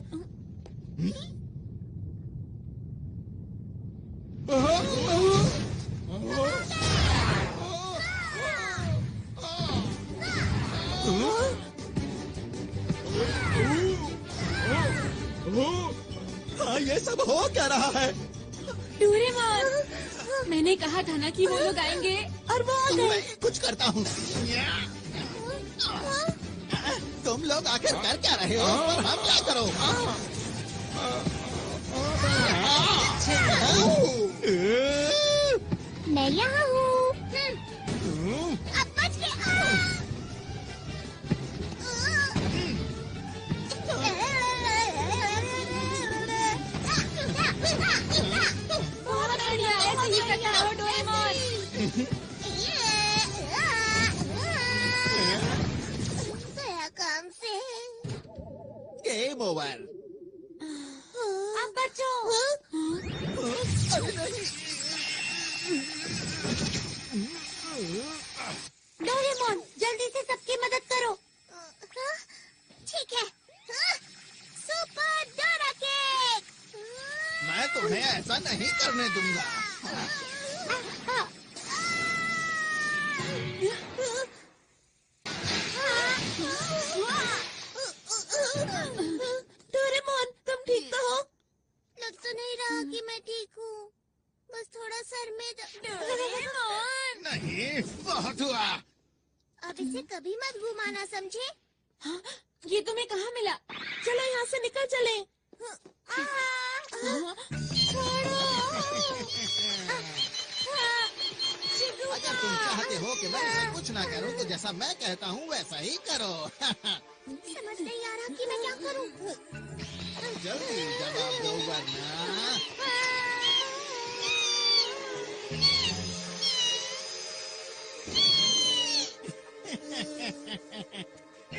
ये सब हो क्या रहा है? डोरेमोन, मैंने कहा था ना कि वो लोग आएंगे और वो आ गए। मैं कुछ करता हूँ। तुम लोग आखिर कर क्या रहे हो? और हम क्या करो? मैं यहाँ हूँ। अब बच के बहुत बढ़िया, ऐसे ही करते रहो डोरेमोन। काम से गेम ओवर। अब बचो। अरे नहीं। डोरेमोन, जल्दी से सबकी मदद करो। ठीक है। Super Dora cake. मैं तुम्हें ऐसा नहीं करने दूंगा। डोरेमोन, तुम ठीक तो हो? लग तो नहीं रहा कि मैं ठीक हूँ। बस थोड़ा सर में डोरेमोन। नहीं, बहुत हुआ। अब इसे कभी मत घुमाना, समझे? हाँ, ये तुम्हें कहाँ मिला? चलो यहाँ से निकल चले। अगर तुम चाहते हो कि मैं इसे कुछ ना करूं, तो जैसा मैं कहता हूँ वैसा ही करो। समझ नहीं आ रहा कि मैं क्या करूँ। जल्दी जवाब दो वरना।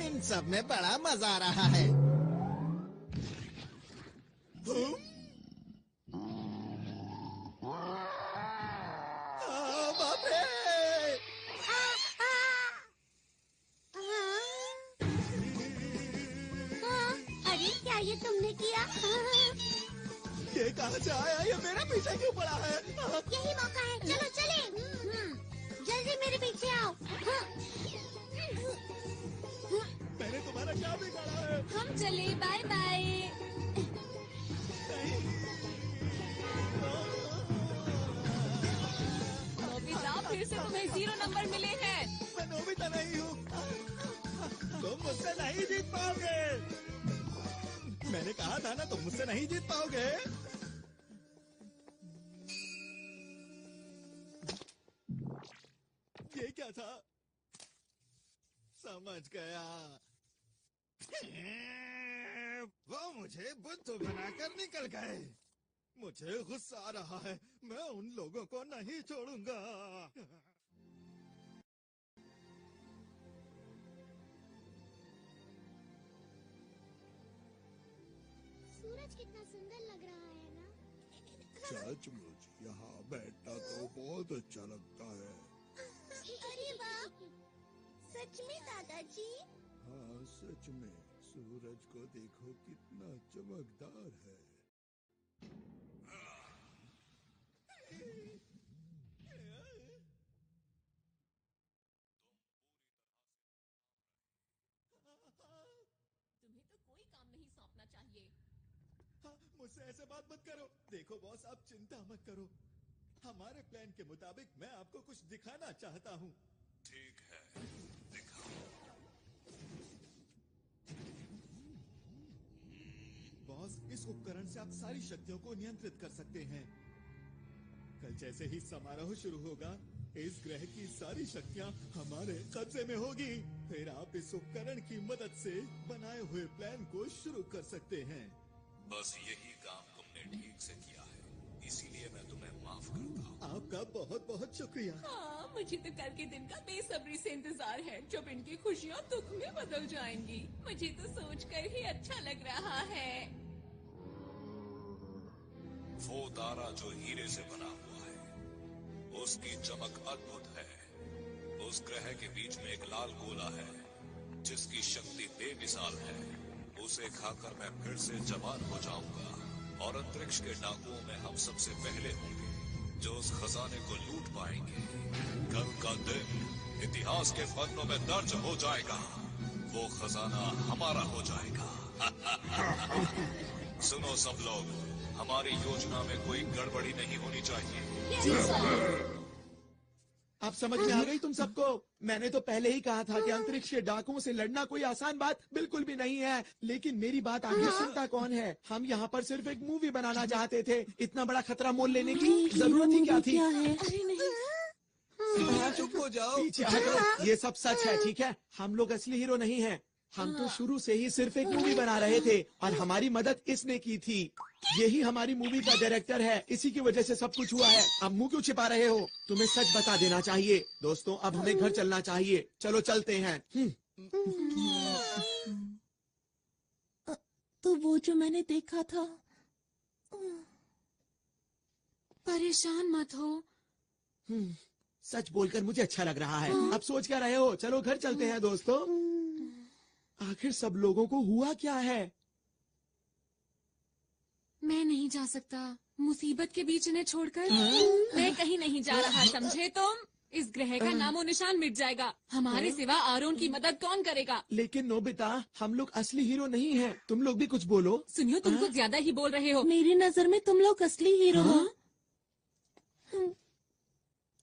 इन सब में बड़ा मजा आ रहा है। बाप रे! अरे क्या ये तुमने किया? ये कहाँ से आया? ये मेरे पीछे क्यों पड़ा है? यही मौका है, चलो चले। जल्दी मेरे पीछे आओ। मैंने तुम्हारा क्या बिगाड़ा है? हम चले, बाय बाय। नोबिता, फिर से तुम्हें 0 नंबर मिले हैं। मैं नोबिता नहीं हूँ। तुम मुझसे नहीं जीत पाओगे। मैंने कहा था ना, तुम मुझसे नहीं जीत पाओगे। ये क्या था? समझ गया। वो मुझे बुद्धू बनाकर निकल गए। मुझे गुस्सा आ रहा है। मैं उन लोगों को नहीं छोड़ूंगा। सूरज कितना सुंदर लग रहा है ना? सचमुच यहाँ बैठना तो बहुत अच्छा लगता है। अरे वाह, सच में दादाजी? हाँ सच में, सूरज को देखो कितना चमकदार है। तुम्हें तो कोई काम नहीं सौंपना चाहिए। हाँ, मुझसे ऐसे बात मत करो। देखो बॉस, आप चिंता मत करो। हमारे प्लान के मुताबिक मैं आपको कुछ दिखाना चाहता हूँ। ठीक है, दिखाओ। बॉस, इस उपकरण से आप सारी शक्तियों को नियंत्रित कर सकते हैं। कल जैसे ही समारोह शुरू होगा, इस ग्रह की सारी शक्तियाँ हमारे कब्जे में होगी। फिर आप इस उपकरण की मदद से बनाए हुए प्लान को शुरू कर सकते हैं। बस यही काम तुमने ठीक से किया है, इसीलिए मैं तुम्हें माफ करता हूँ। आपका बहुत बहुत शुक्रिया। हाँ, मुझे तो कल के दिन का बेसब्री से इंतजार है, जब इनकी खुशियाँ दुख में बदल जाएंगी। मुझे तो सोचकर ही अच्छा लग रहा है। वो तारा जो हीरे से बना हुआ है, उसकी चमक अद्भुत है। उस ग्रह के बीच में एक लाल गोला है, जिसकी शक्ति बेमिसाल है। उसे खाकर मैं फिर से जवान हो जाऊंगा, और अंतरिक्ष के डाकुओं में हम सबसे पहले होंगे जो उस खजाने को लूट पाएंगे। कल का दिन इतिहास के पन्नों में दर्ज हो जाएगा। वो खजाना हमारा हो जाएगा। सुनो सब लोग, हमारी योजना में कोई गड़बड़ी नहीं होनी चाहिए। अब समझ में आ गई तुम सबको? मैंने तो पहले ही कहा था कि अंतरिक्ष के डाकुओं से लड़ना कोई आसान बात बिल्कुल भी नहीं है। लेकिन मेरी बात आगे सुनता कौन है? हम यहाँ पर सिर्फ एक मूवी बनाना चाहते थे। इतना बड़ा खतरा मोल लेने की जरूरत ही क्या थी? अरे नहीं, चुप हो जाओ। पीछे हटो। ये सब सच है, ठीक है? हम लोग असली हीरो नहीं हैं। हम तो शुरू से ही सिर्फ एक मूवी बना रहे थे और हमारी मदद इसने की थी। यही हमारी मूवी का डायरेक्टर है, इसी की वजह से सब कुछ हुआ है। अब मुंह क्यों छिपा रहे हो? तुम्हें सच बता देना चाहिए। दोस्तों, अब हमें घर चलना चाहिए। चलो चलते हैं। तो वो जो मैंने देखा था। परेशान मत हो। सच बोलकर मुझे अच्छा लग रहा है। अब सोच क्या रहे हो? चलो घर चलते हैं दोस्तों। आखिर सब लोगों को हुआ क्या है? मैं नहीं जा सकता, मुसीबत के बीच इन्हें छोड़कर। मैं कहीं नहीं जा रहा, समझे तुम? इस ग्रह का नामो निशान मिट जाएगा। हमारे सिवा आरोन की मदद कौन करेगा? लेकिन नोबिता, हम लोग असली हीरो नहीं हैं। तुम लोग भी कुछ बोलो। सुनियो, तुम कुछ ज्यादा ही बोल रहे हो। मेरी नजर में तुम लोग असली हीरो हो।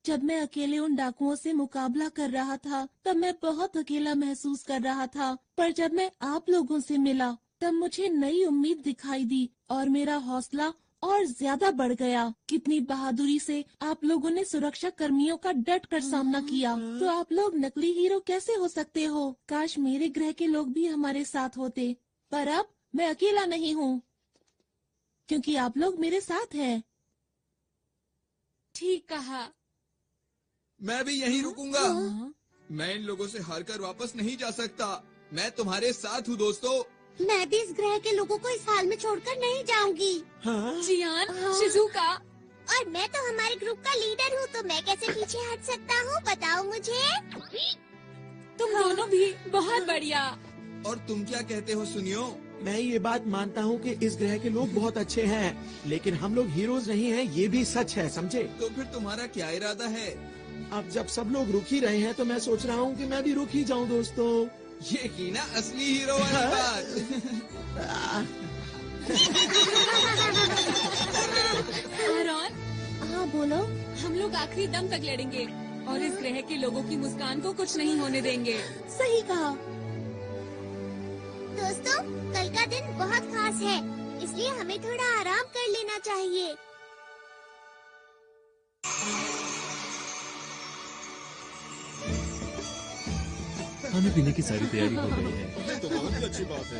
जब मैं अकेले उन डाकुओं से मुकाबला कर रहा था तब मैं बहुत अकेला महसूस कर रहा था, पर जब मैं आप लोगों से मिला तब मुझे नई उम्मीद दिखाई दी और मेरा हौसला और ज्यादा बढ़ गया। कितनी बहादुरी से आप लोगों ने सुरक्षा कर्मियों का डट कर सामना किया। तो आप लोग नकली हीरो कैसे हो सकते हो? काश मेरे ग्रह के लोग भी हमारे साथ होते, पर अब मैं अकेला नहीं हूँ क्योंकि आप लोग मेरे साथ हैं। ठीक कहा। मैं भी यहीं रुकूंगा। मैं इन लोगों से हारकर वापस नहीं जा सकता। मैं तुम्हारे साथ हूँ दोस्तों। मैं भी इस ग्रह के लोगों को इस हाल में छोड़कर नहीं जाऊंगी। जियान, शिजुका। और मैं तो हमारे ग्रुप का लीडर हूँ, तो मैं कैसे पीछे हट सकता हूँ? बताओ मुझे। तुम दोनों भी बहुत बढ़िया। और तुम क्या कहते हो सुनियो? मैं ये बात मानता हूँ कि इस ग्रह के लोग बहुत अच्छे हैं, लेकिन हम लोग हीरोज नहीं हैं, ये भी सच है, समझे? तो फिर तुम्हारा क्या इरादा है? अब जब सब लोग रुक ही रहे हैं तो मैं सोच रहा हूँ कि मैं भी रुक ही जाऊँ दोस्तों। ये की ना असली हीरो वाली बात। आरोन, हाँ बोलो। हम लोग आखिरी दम तक लड़ेंगे और इस ग्रह के लोगों की मुस्कान को कुछ नहीं होने देंगे। सही कहा। दोस्तों, कल का दिन बहुत खास है, इसलिए हमें थोड़ा आराम कर लेना चाहिए। खाने पीने की सारी तैयारी हो गई है। ये तो बहुत ही अच्छी बात है।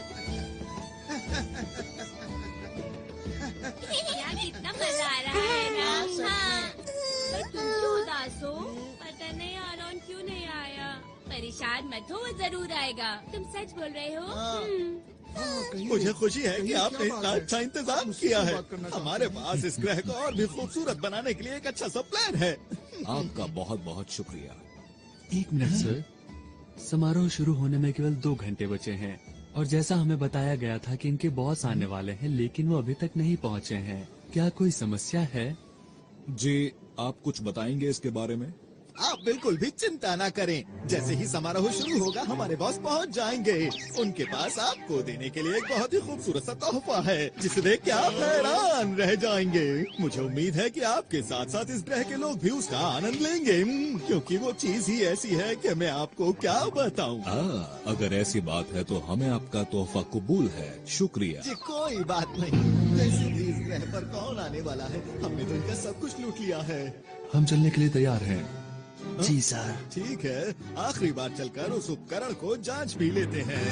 यार कितना मजा आ रहा है ना। हाँ। पर तुम क्यों उदास हो? पता नहीं आरोन क्यों नहीं आया। परेशान मत हो, वो जरूर आएगा। तुम सच बोल रहे हो? मुझे खुशी है कि आपने इतना अच्छा इंतजाम किया है। हमारे पास इस ग्रह को और भी खूबसूरत बनाने के लिए एक अच्छा सा प्लान है। आपका बहुत बहुत शुक्रिया। 1 मिनट सर, समारोह शुरू होने में केवल 2 घंटे बचे हैं और जैसा हमें बताया गया था कि इनके बॉस आने वाले हैं, लेकिन वो अभी तक नहीं पहुंचे हैं। क्या कोई समस्या है? जी, आप कुछ बताएंगे इसके बारे में? आप बिल्कुल भी चिंता ना करें। जैसे ही समारोह शुरू होगा हमारे बॉस पहुंच जाएंगे। उनके पास आपको देने के लिए एक बहुत ही खूबसूरत सा तोहफा है जिसे देख के आप हैरान रह जाएंगे। मुझे उम्मीद है कि आपके साथ साथ इस ग्रह के लोग भी उसका आनंद लेंगे, क्योंकि वो चीज ही ऐसी है कि मैं आपको क्या बताऊं। अगर ऐसी बात है तो हमें आपका तोहफा कबूल है। शुक्रिया जी कोई बात नहीं। वैसे भी इस ग्रह पर कौन आने वाला है? हमने तो इनका सब कुछ लूट लिया है। हम चलने के लिए तैयार हैं। जी सर। ठीक है, आखिरी बार चलकर उस उपकरण को जांच भी लेते हैं।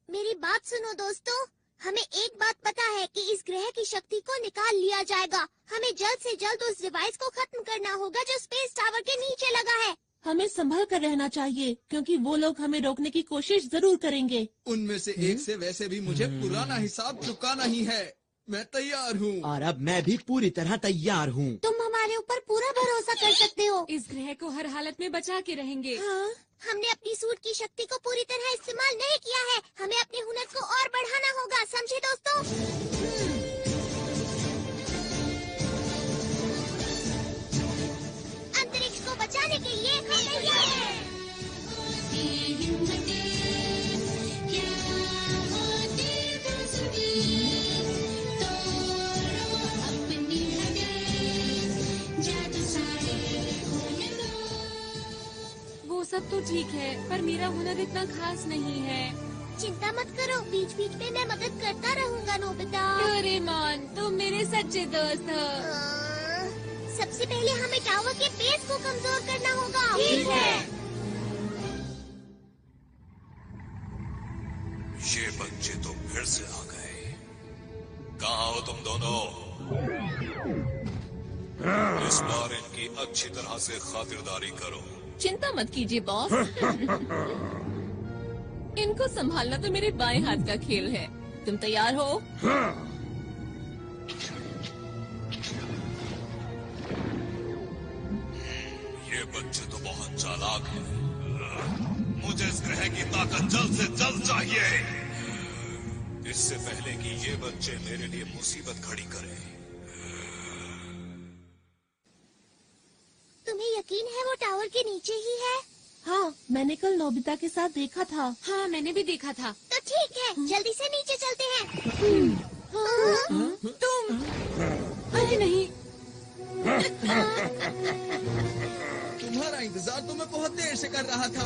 मेरी बात सुनो दोस्तों, हमें एक बात पता है कि इस ग्रह की शक्ति को निकाल लिया जाएगा। हमें जल्द से जल्द उस डिवाइस को खत्म करना होगा जो स्पेस टावर के नीचे लगा है। हमें संभल कर रहना चाहिए क्योंकि वो लोग हमें रोकने की कोशिश जरूर करेंगे। उनमें से एक से वैसे भी मुझे पुराना हिसाब चुकाना ही है। मैं तैयार हूँ। और अब मैं भी पूरी तरह तैयार हूँ। तुम हमारे ऊपर पूरा भरोसा कर सकते हो। इस ग्रह को हर हालत में बचा के रहेंगे। हाँ, हमने अपनी सूट की शक्ति को पूरी तरह इस्तेमाल नहीं किया है। हमें अपने हुनर को और बढ़ाना होगा, समझे दोस्तों? अंतरिक्ष को बचाने के लिए हम तैयार हैं। सब तो ठीक है, पर मेरा हुनर इतना खास नहीं है। चिंता मत करो, बीच बीच में मैं मदद करता रहूँगा नोबिता। डोरेमोन, तुम मेरे सच्चे दोस्त हो। सबसे पहले हमें टावर के बेस को कमजोर करना होगा। ठीक है। ये बच्चे तो फिर से आ गए। कहाँ हो तुम दोनों? इस बार इनकी अच्छी तरह से खातिरदारी करो। चिंता मत कीजिए बॉस। इनको संभालना तो मेरे बाएं हाथ का खेल है। तुम तैयार हो? ये बच्चे तो बहुत चालाक हैं। मुझे इस ग्रह की ताकत जल्द से जल्द चाहिए, इससे पहले कि ये बच्चे मेरे लिए मुसीबत खड़ी करें। तुम्हें यकीन है वो टावर के नीचे ही है? हाँ, मैंने कल नोबिता के साथ देखा था। हाँ, मैंने भी देखा था। तो ठीक है, जल्दी से नीचे चलते हैं। तुम? अरे नहीं। तुम्हारा इंतजार तो मैं बहुत देर से कर रहा था।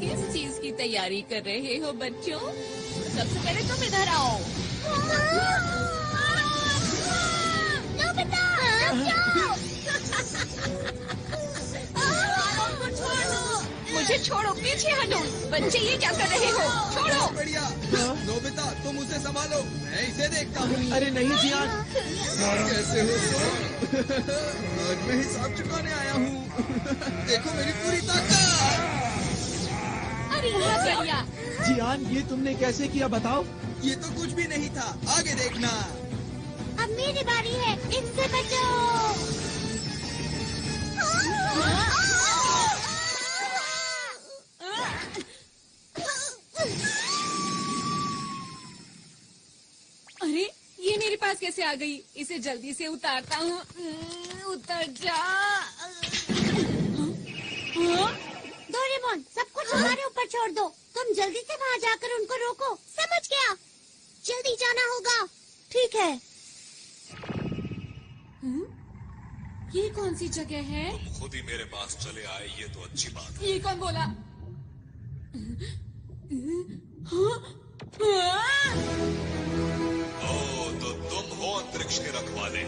किस चीज की तैयारी कर रहे हो बच्चों? सबसे पहले तुम इधर आओ। नोबिता, रुक जाओ। मुझे छोड़ो, पीछे हटो। बच्चे ये क्या कर रहे हो? छोड़ो। बढ़िया। नोबिता, तुम उसे संभालो, मैं इसे देखता हूँ। अरे नहीं जियान। कैसे हो तुम? आज मैं हिसाब चुकाने आया हूँ। देखो मेरी पूरी ताकत। अरे क्या किया? जियान, ये तुमने कैसे किया बताओ? ये तो कुछ भी नहीं था, आगे देखना। अब मेरी बारी है, इनसे बचो। अरे ये मेरे पास कैसे आ गई? इसे जल्दी से उतारता हूँ। उतर जा। डोरेमोन, सब कुछ हमारे ऊपर छोड़ दो। तुम जल्दी से वहाँ जाकर उनको रोको। समझ गया? जल्दी जाना होगा। ठीक है। ये कौन सी जगह है? तुम खुद ही मेरे पास चले आए, ये तो अच्छी बात है। ये कौन बोला? ओ, तो तुम हो अंतरिक्ष के रखवाले,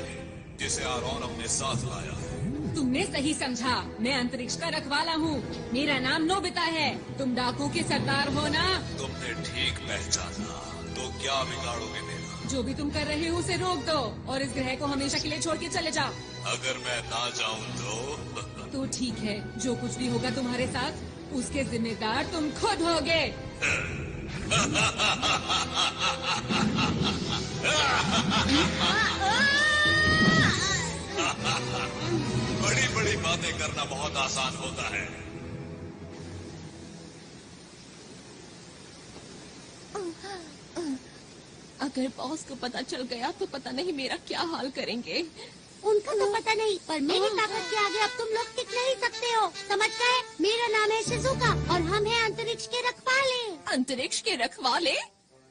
जिसे आरोन अपने साथ लाया है। तुमने सही समझा, मैं अंतरिक्ष का रखवाला हूँ। मेरा नाम नोबिता है। तुम डाकू के सरदार हो ना? तुमने ठीक पहचाना। तो क्या बिगाड़ोगे मेरा? जो भी तुम कर रहे हो उसे रोक दो और इस ग्रह को हमेशा के लिए छोड़ के चले जाओ। अगर मैं ना जाऊँ तो ठीक है, जो कुछ भी होगा तुम्हारे साथ, उसके जिम्मेदार तुम खुद होगे। बड़ी बड़ी बातें करना बहुत आसान होता है। अगर बॉस को पता चल गया तो पता नहीं मेरा क्या हाल करेंगे। उनको तो पता नहीं, पर मेरी ताकत के आगे अब तुम लोग टिक नहीं सकते हो। समझ गए? मेरा नाम है शिजुका और हम हैं अंतरिक्ष के रखवाले। अंतरिक्ष के रखवाले?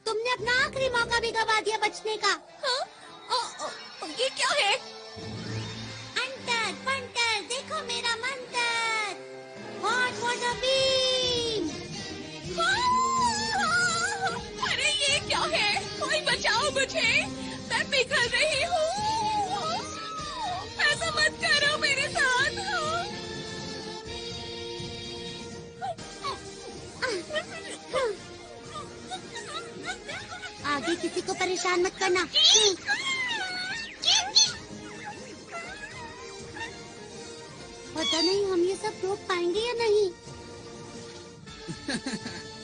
तुमने अपना आखिरी मौका भी गवा दिया बचने का। ये क्या है? अंतर पंटर, देखो मेरा मंत्र। Hot water beam. अरे ये क्या है? कोई बचाओ मुझे, मैं पिघल रही हूँ। ऐसा मत करो मेरे साथ। आगे किसी को परेशान मत करना। पता नहीं हम ये सब रोक पाएंगे या नहीं।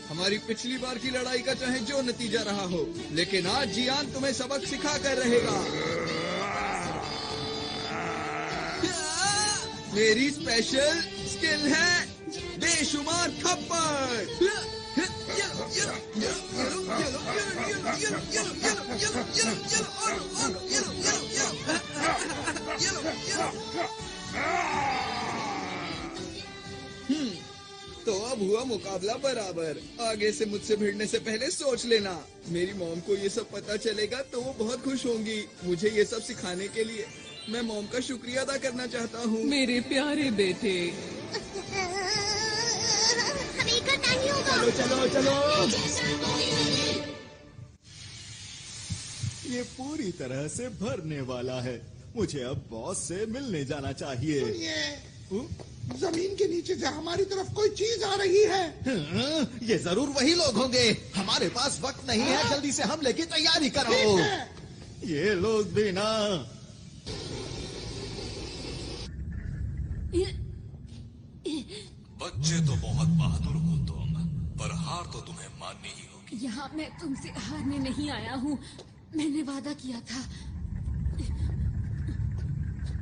हमारी पिछली बार की लड़ाई का चाहे जो नतीजा रहा हो, लेकिन आज जियान तुम्हें सबक सिखा कर रहेगा। मेरी स्पेशल स्किल है बेशुमार थप्पड़। तो अब हुआ मुकाबला बराबर। आगे से मुझसे भिड़ने से पहले सोच लेना। मेरी मॉम को ये सब पता चलेगा तो वो बहुत खुश होंगी मुझे ये सब सिखाने के लिए। मैं मॉम का शुक्रिया अदा करना चाहता हूँ। मेरे प्यारे बेटे। हमें करना ही होगा। चलो चलो चलो। ये पूरी तरह से भरने वाला है। मुझे अब बॉस से मिलने जाना चाहिए। जमीन के नीचे से हमारी तरफ कोई चीज आ रही है। ये जरूर वही लोग होंगे। हमारे पास वक्त नहीं है, जल्दी से हमले की तैयारी करो। ये लोग भी ना। बच्चे तो बहुत बहादुर हो तुम, पर हार तो तुम्हें माननी ही होगी। यहाँ मैं तुमसे हारने नहीं आया हूँ। मैंने वादा किया था,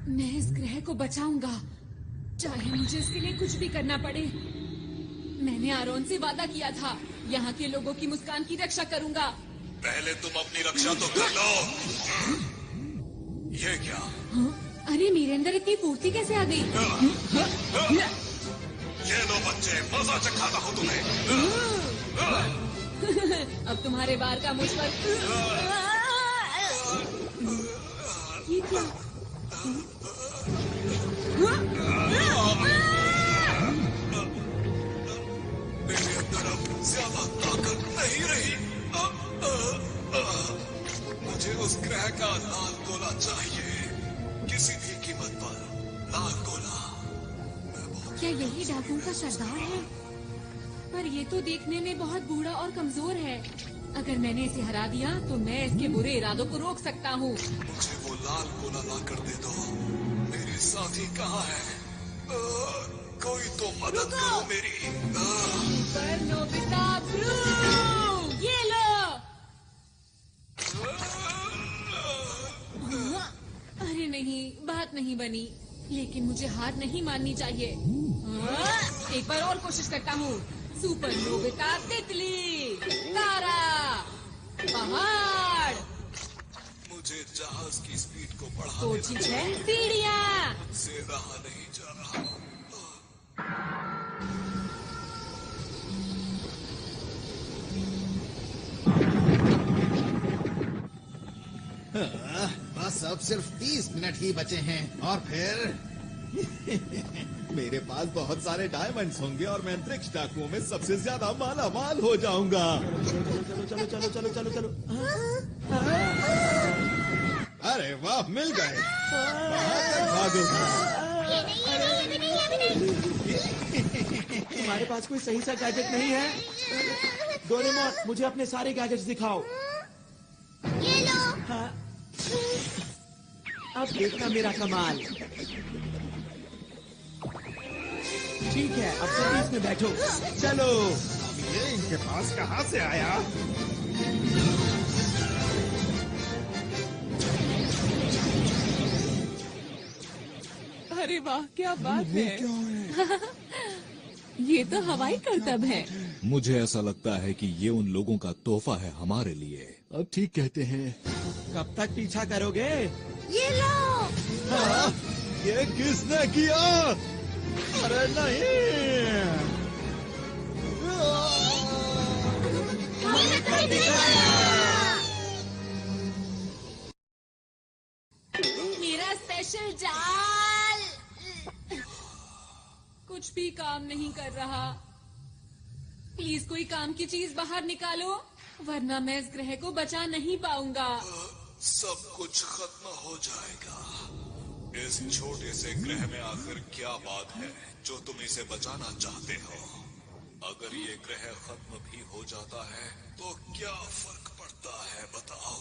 मैं इस ग्रह को बचाऊंगा, चाहे मुझे इसके लिए कुछ भी करना पड़े। मैंने आरोन से वादा किया था, यहाँ के लोगों की मुस्कान की रक्षा करूंगा। पहले तुम अपनी रक्षा तो कर लो। ये क्या? हाँ? अरे मेरे अंदर इतनी फुर्ती कैसे आ गई? ये लो बच्चे, मजा चखाता हूँ तुम्हें। अब तुम्हारे बार का मुझ पर। ये क्या? मेरे अंदर अब ज्यादा ताकत नहीं रही। मुझे उस ग्रह का लाल गोला चाहिए, किसी भी कीमत पर लाल गोला। क्या यही डाकुओं का सरदार है? पर ये तो देखने में बहुत बूढ़ा और कमजोर है। अगर मैंने इसे हरा दिया तो मैं इसके बुरे इरादों को रोक सकता हूँ। मुझे वो लाल गोला ला कर दे दो। मेरे साथी कहाँ है? कोई तो मदद करो मेरी। पर नोबिता ब्रू, ये लो। अरे नहीं, बात नहीं बनी। लेकिन मुझे हार नहीं माननी चाहिए। एक बार और कोशिश करता हूँ। सुपर नोबिता तितली, तारा, पहाड़। मुझे जहाज की स्पीड को बढ़ाने कोशिश है सीढ़ियाँ। से रहा नहीं जा रहा। बस अब सिर्फ 30 मिनट ही बचे हैं और फिर मेरे पास बहुत सारे डायमंड्स होंगे और मैं अंतरिक्ष डाकुओं में सबसे ज्यादा माला माल हो जाऊंगा। चलो चलो चलो चलो चलो चलो। अरे वाह, मिल गए। भागोगे। तुम्हारे पास कोई सही सा गैजेट नहीं है? डोरेमोन, मुझे अपने सारे गैजेट्स दिखाओ। ये लो। हाँ। अब देखना मेरा कमाल। ठीक है, अब जल्दी इसमें बैठो। चलो। ये इनके पास कहाँ से आया? अरे वाह, क्या बात है। ये तो हवाई करतब है। मुझे ऐसा लगता है कि ये उन लोगों का तोहफा है हमारे लिए। अब ठीक कहते हैं। कब तक पीछा करोगे? ये लो। हाँ, ये किसने किया? अरे नहीं। मेरा स्पेशल जाल कुछ भी काम नहीं कर रहा। प्लीज कोई काम की चीज बाहर निकालो, वरना मैं इस ग्रह को बचा नहीं पाऊंगा। सब कुछ खत्म हो जाएगा। इस छोटे से ग्रह में आखिर क्या बात है जो तुम इसे बचाना चाहते हो? अगर ये ग्रह खत्म भी हो जाता है तो क्या फर्क पड़ता है, बताओ?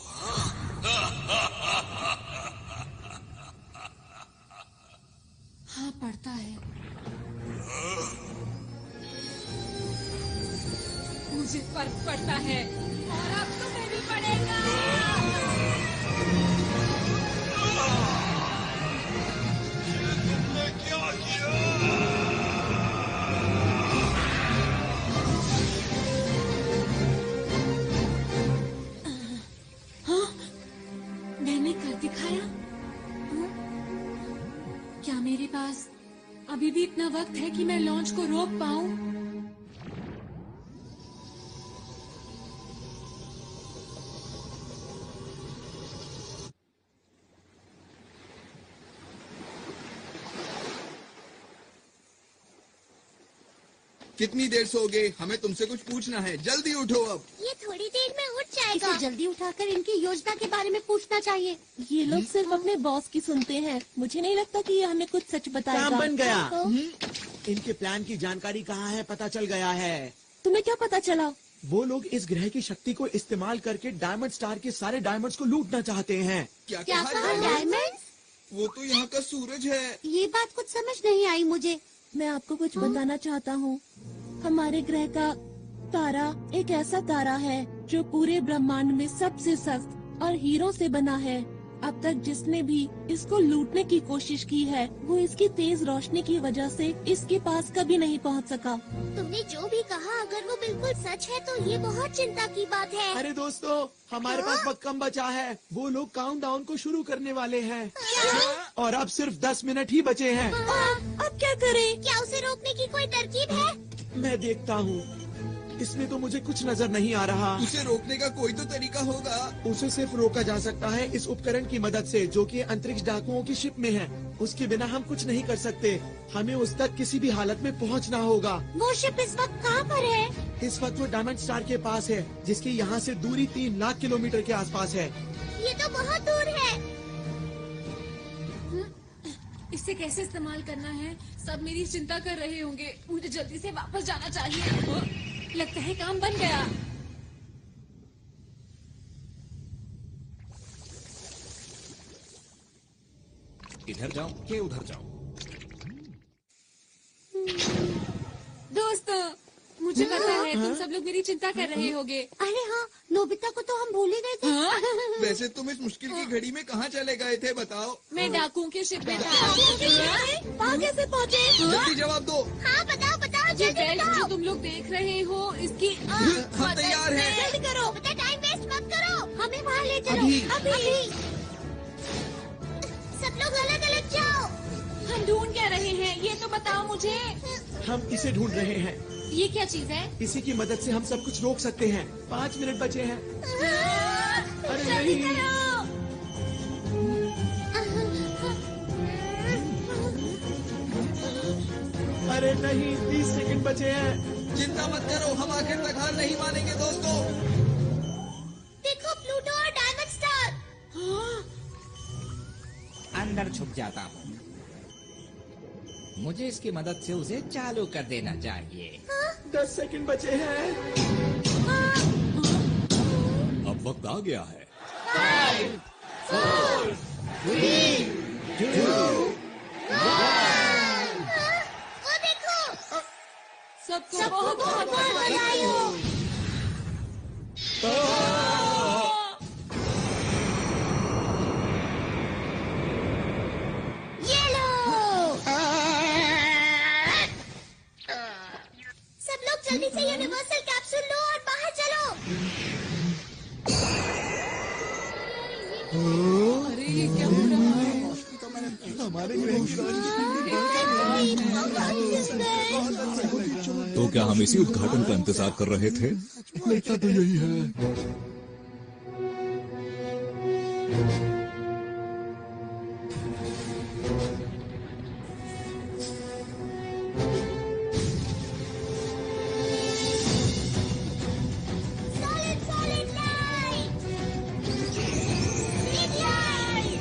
हाँ, पड़ता है। मुझे फर्क पड़ता है और अब तुम्हें भी पड़ेगा। तुमने क्या किया? हाँ, मैंने कर दिखाया। हाँ? क्या मेरे पास अभी भी इतना वक्त है कि मैं लॉन्च को रोक पाऊं? कितनी देर सोगे? हमें तुमसे कुछ पूछना है, जल्दी उठो अब। ये थोड़ी देर में उठ जाएगा। इसे जल्दी उठाकर इनकी योजना के बारे में पूछना चाहिए। ये लोग सिर्फ अपने बॉस की सुनते हैं। मुझे नहीं लगता कि ये हमें कुछ सच बताएगा। काम बन गया। तो? इनके प्लान की जानकारी कहाँ है पता चल गया है। तुम्हें क्या पता चला? वो लोग इस ग्रह की शक्ति को इस्तेमाल करके डायमंड स्टार के सारे डायमंड्स को लूटना चाहते हैं। क्या क्या कहा? डायमंड्स? वो तो यहाँ का सूरज है। ये बात कुछ समझ नहीं आई मुझे। मैं आपको कुछ बताना चाहता हूँ। हमारे ग्रह का तारा एक ऐसा तारा है जो पूरे ब्रह्मांड में सबसे सख्त और हीरों से बना है। अब तक जिसने भी इसको लूटने की कोशिश की है वो इसकी तेज रोशनी की वजह से इसके पास कभी नहीं पहुंच सका। तुमने जो भी कहा अगर वो बिल्कुल सच है तो ये बहुत चिंता की बात है। अरे दोस्तों, हमारे पास वक्त कम बचा है। वो लोग काउंटडाउन को शुरू करने वाले हैं और अब सिर्फ 10 मिनट ही बचे हैं। अब क्या करें? क्या उसे रोकने की कोई तरकीब है? मैं देखता हूँ। इसमें तो मुझे कुछ नजर नहीं आ रहा। उसे रोकने का कोई तो तरीका होगा। उसे सिर्फ रोका जा सकता है इस उपकरण की मदद से जो कि अंतरिक्ष डाकुओं की शिप में है। उसके बिना हम कुछ नहीं कर सकते। हमें उस तक किसी भी हालत में पहुंचना होगा। वो शिप इस वक्त कहाँ पर है? इस वक्त वो डायमंड स्टार के पास है जिसकी यहाँ से दूरी 3 लाख किलोमीटर के आसपास है। ये तो बहुत दूर है। इसे कैसे इस्तेमाल करना है? सब मेरी चिंता कर रहे होंगे। मुझे जल्दी से वापस जाना चाहिए। लगता है काम बन गया। इधर जाओ के उधर जाओ। दोस्तों, मुझे पता है तुम सब लोग मेरी चिंता कर रहे होगे। अरे हाँ, नोबिता को तो हम भूल ही गए थे। वैसे तुम इस मुश्किल की घड़ी में कहाँ चले गए थे बताओ? मैं डाकुओं के शिप में था। वहाँ कैसे पहुँचे? जल्दी जवाब दो। हाँ बताओ बताओ ये जल्दी बेल्ट बताओ। जो तुम लोग देख रहे हो इसकी हम तैयार हैं। जल्दी करो, बता टाइम वेस्ट मत करो। हमें वहाँ ले चलो अभी। अभी। सब लोग अलग अलग जाओ। हम ढूंढ क्या रहे हैं ये तो बताओ मुझे। हम इसे ढूंढ रहे हैं। ये क्या चीज है? इसी की मदद से हम सब कुछ रोक सकते हैं। 5 मिनट बचे हैं। अरे नहीं। अरे नहीं, 30 सेकंड बचे हैं। चिंता मत करो, हम आखिर तक हार नहीं मानेंगे दोस्तों। देखो प्लूटो और डायमंड स्टार। अंदर छुप जाता हूँ। मुझे इसकी मदद से उसे चालू कर देना चाहिए। 10 सेकंड बचे हैं। अब वक्त आ गया है। 5, 4, 3, 2, 1। वो देखो। सबको बहुत बहुत बधाई हो। ये लो। सब लोग जल्दी से यूनिवर्सल कैप्सूल लो और बाहर चलो। अरे ये क्या हो रहा है? हमारे ग्रह की तो क्या हम इसी उद्घाटन का इंतजार कर रहे थे? लगता तो यही है। Solid light. Big light.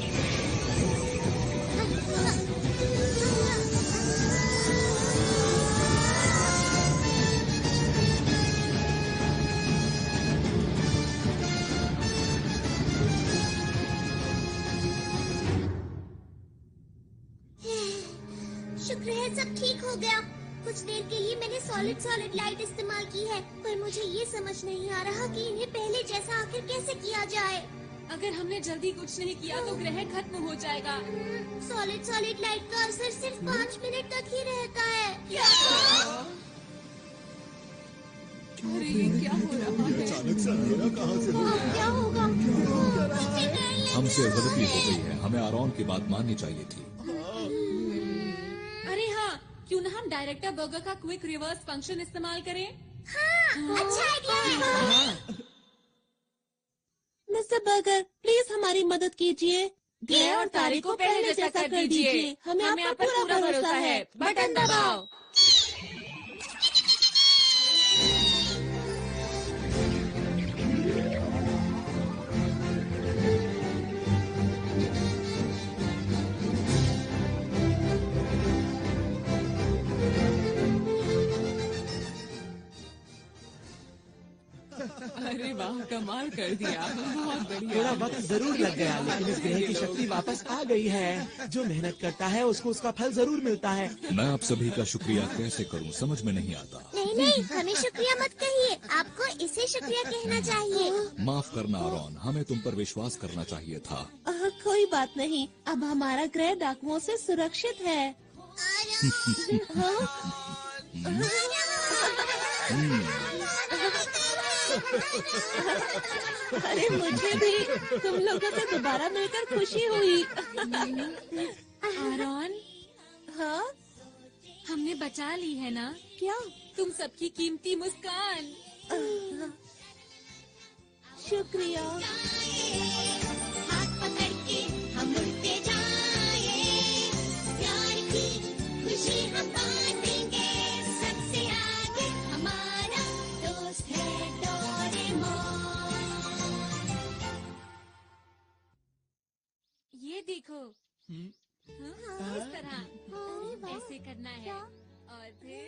शुक्र है सब ठीक हो गया। कुछ देर के लिए मैंने सॉलिड लाइट इस्तेमाल की है, पर मुझे ये समझ नहीं आ रहा कि इन्हें पहले जैसा आखिर कैसे किया जाए। अगर हमने जल्दी कुछ नहीं किया तो ग्रह खत्म हो जाएगा। सॉलिड लाइट का असर सिर्फ 5 मिनट तक ही रहता है। अरे ये क्या हो रहा है? अचानक से अंधेरा कहाँ से हो अब क्या होगा? हमसे गलती हो गई है। हमें आरोन की बात माननी चाहिए थी। अरे हाँ, क्यों ना हम डायरेक्टर बर्गर का क्विक रिवर्स फंक्शन इस्तेमाल करें? हाँ, अच्छा आइडिया है। मिस्टर बर्गर, प्लीज हमारी मदद कीजिए। ग्रह और तारे को पहले जैसा कर दीजिए। हमें आप पर पूरा भरोसा है। बटन दबाओ। अरे वाह, कमाल कर दिया, बहुत बढ़िया। थोड़ा वक्त जरूर लग गया, लेकिन इस ग्रह की शक्ति वापस आ गई है। जो मेहनत करता है उसको उसका फल जरूर मिलता है। मैं आप सभी का शुक्रिया कैसे करूं, समझ में नहीं आता। नहीं नहीं, हमें शुक्रिया मत कहिए, आपको इसे शुक्रिया कहना चाहिए। माफ करना आरॉन, हमें तुम पर विश्वास करना चाहिए था। कोई बात नहीं, अब हमारा ग्रह डाकुओं से सुरक्षित है। अरे मुझे भी तुम लोगों से दोबारा मिलकर खुशी हुई। आरॉन, हाँ, हमने बचा ली है ना? क्या? तुम सबकी कीमती मुस्कान। शुक्रिया। हाथ पकड़ के हम उड़ते जाएं, प्यार की खुशी हम बांटेंगे, सबसे आगे हमारा दोस्त है डोरेमोन। ये देखो, हाँ, इस तरह ऐसे करना है और फिर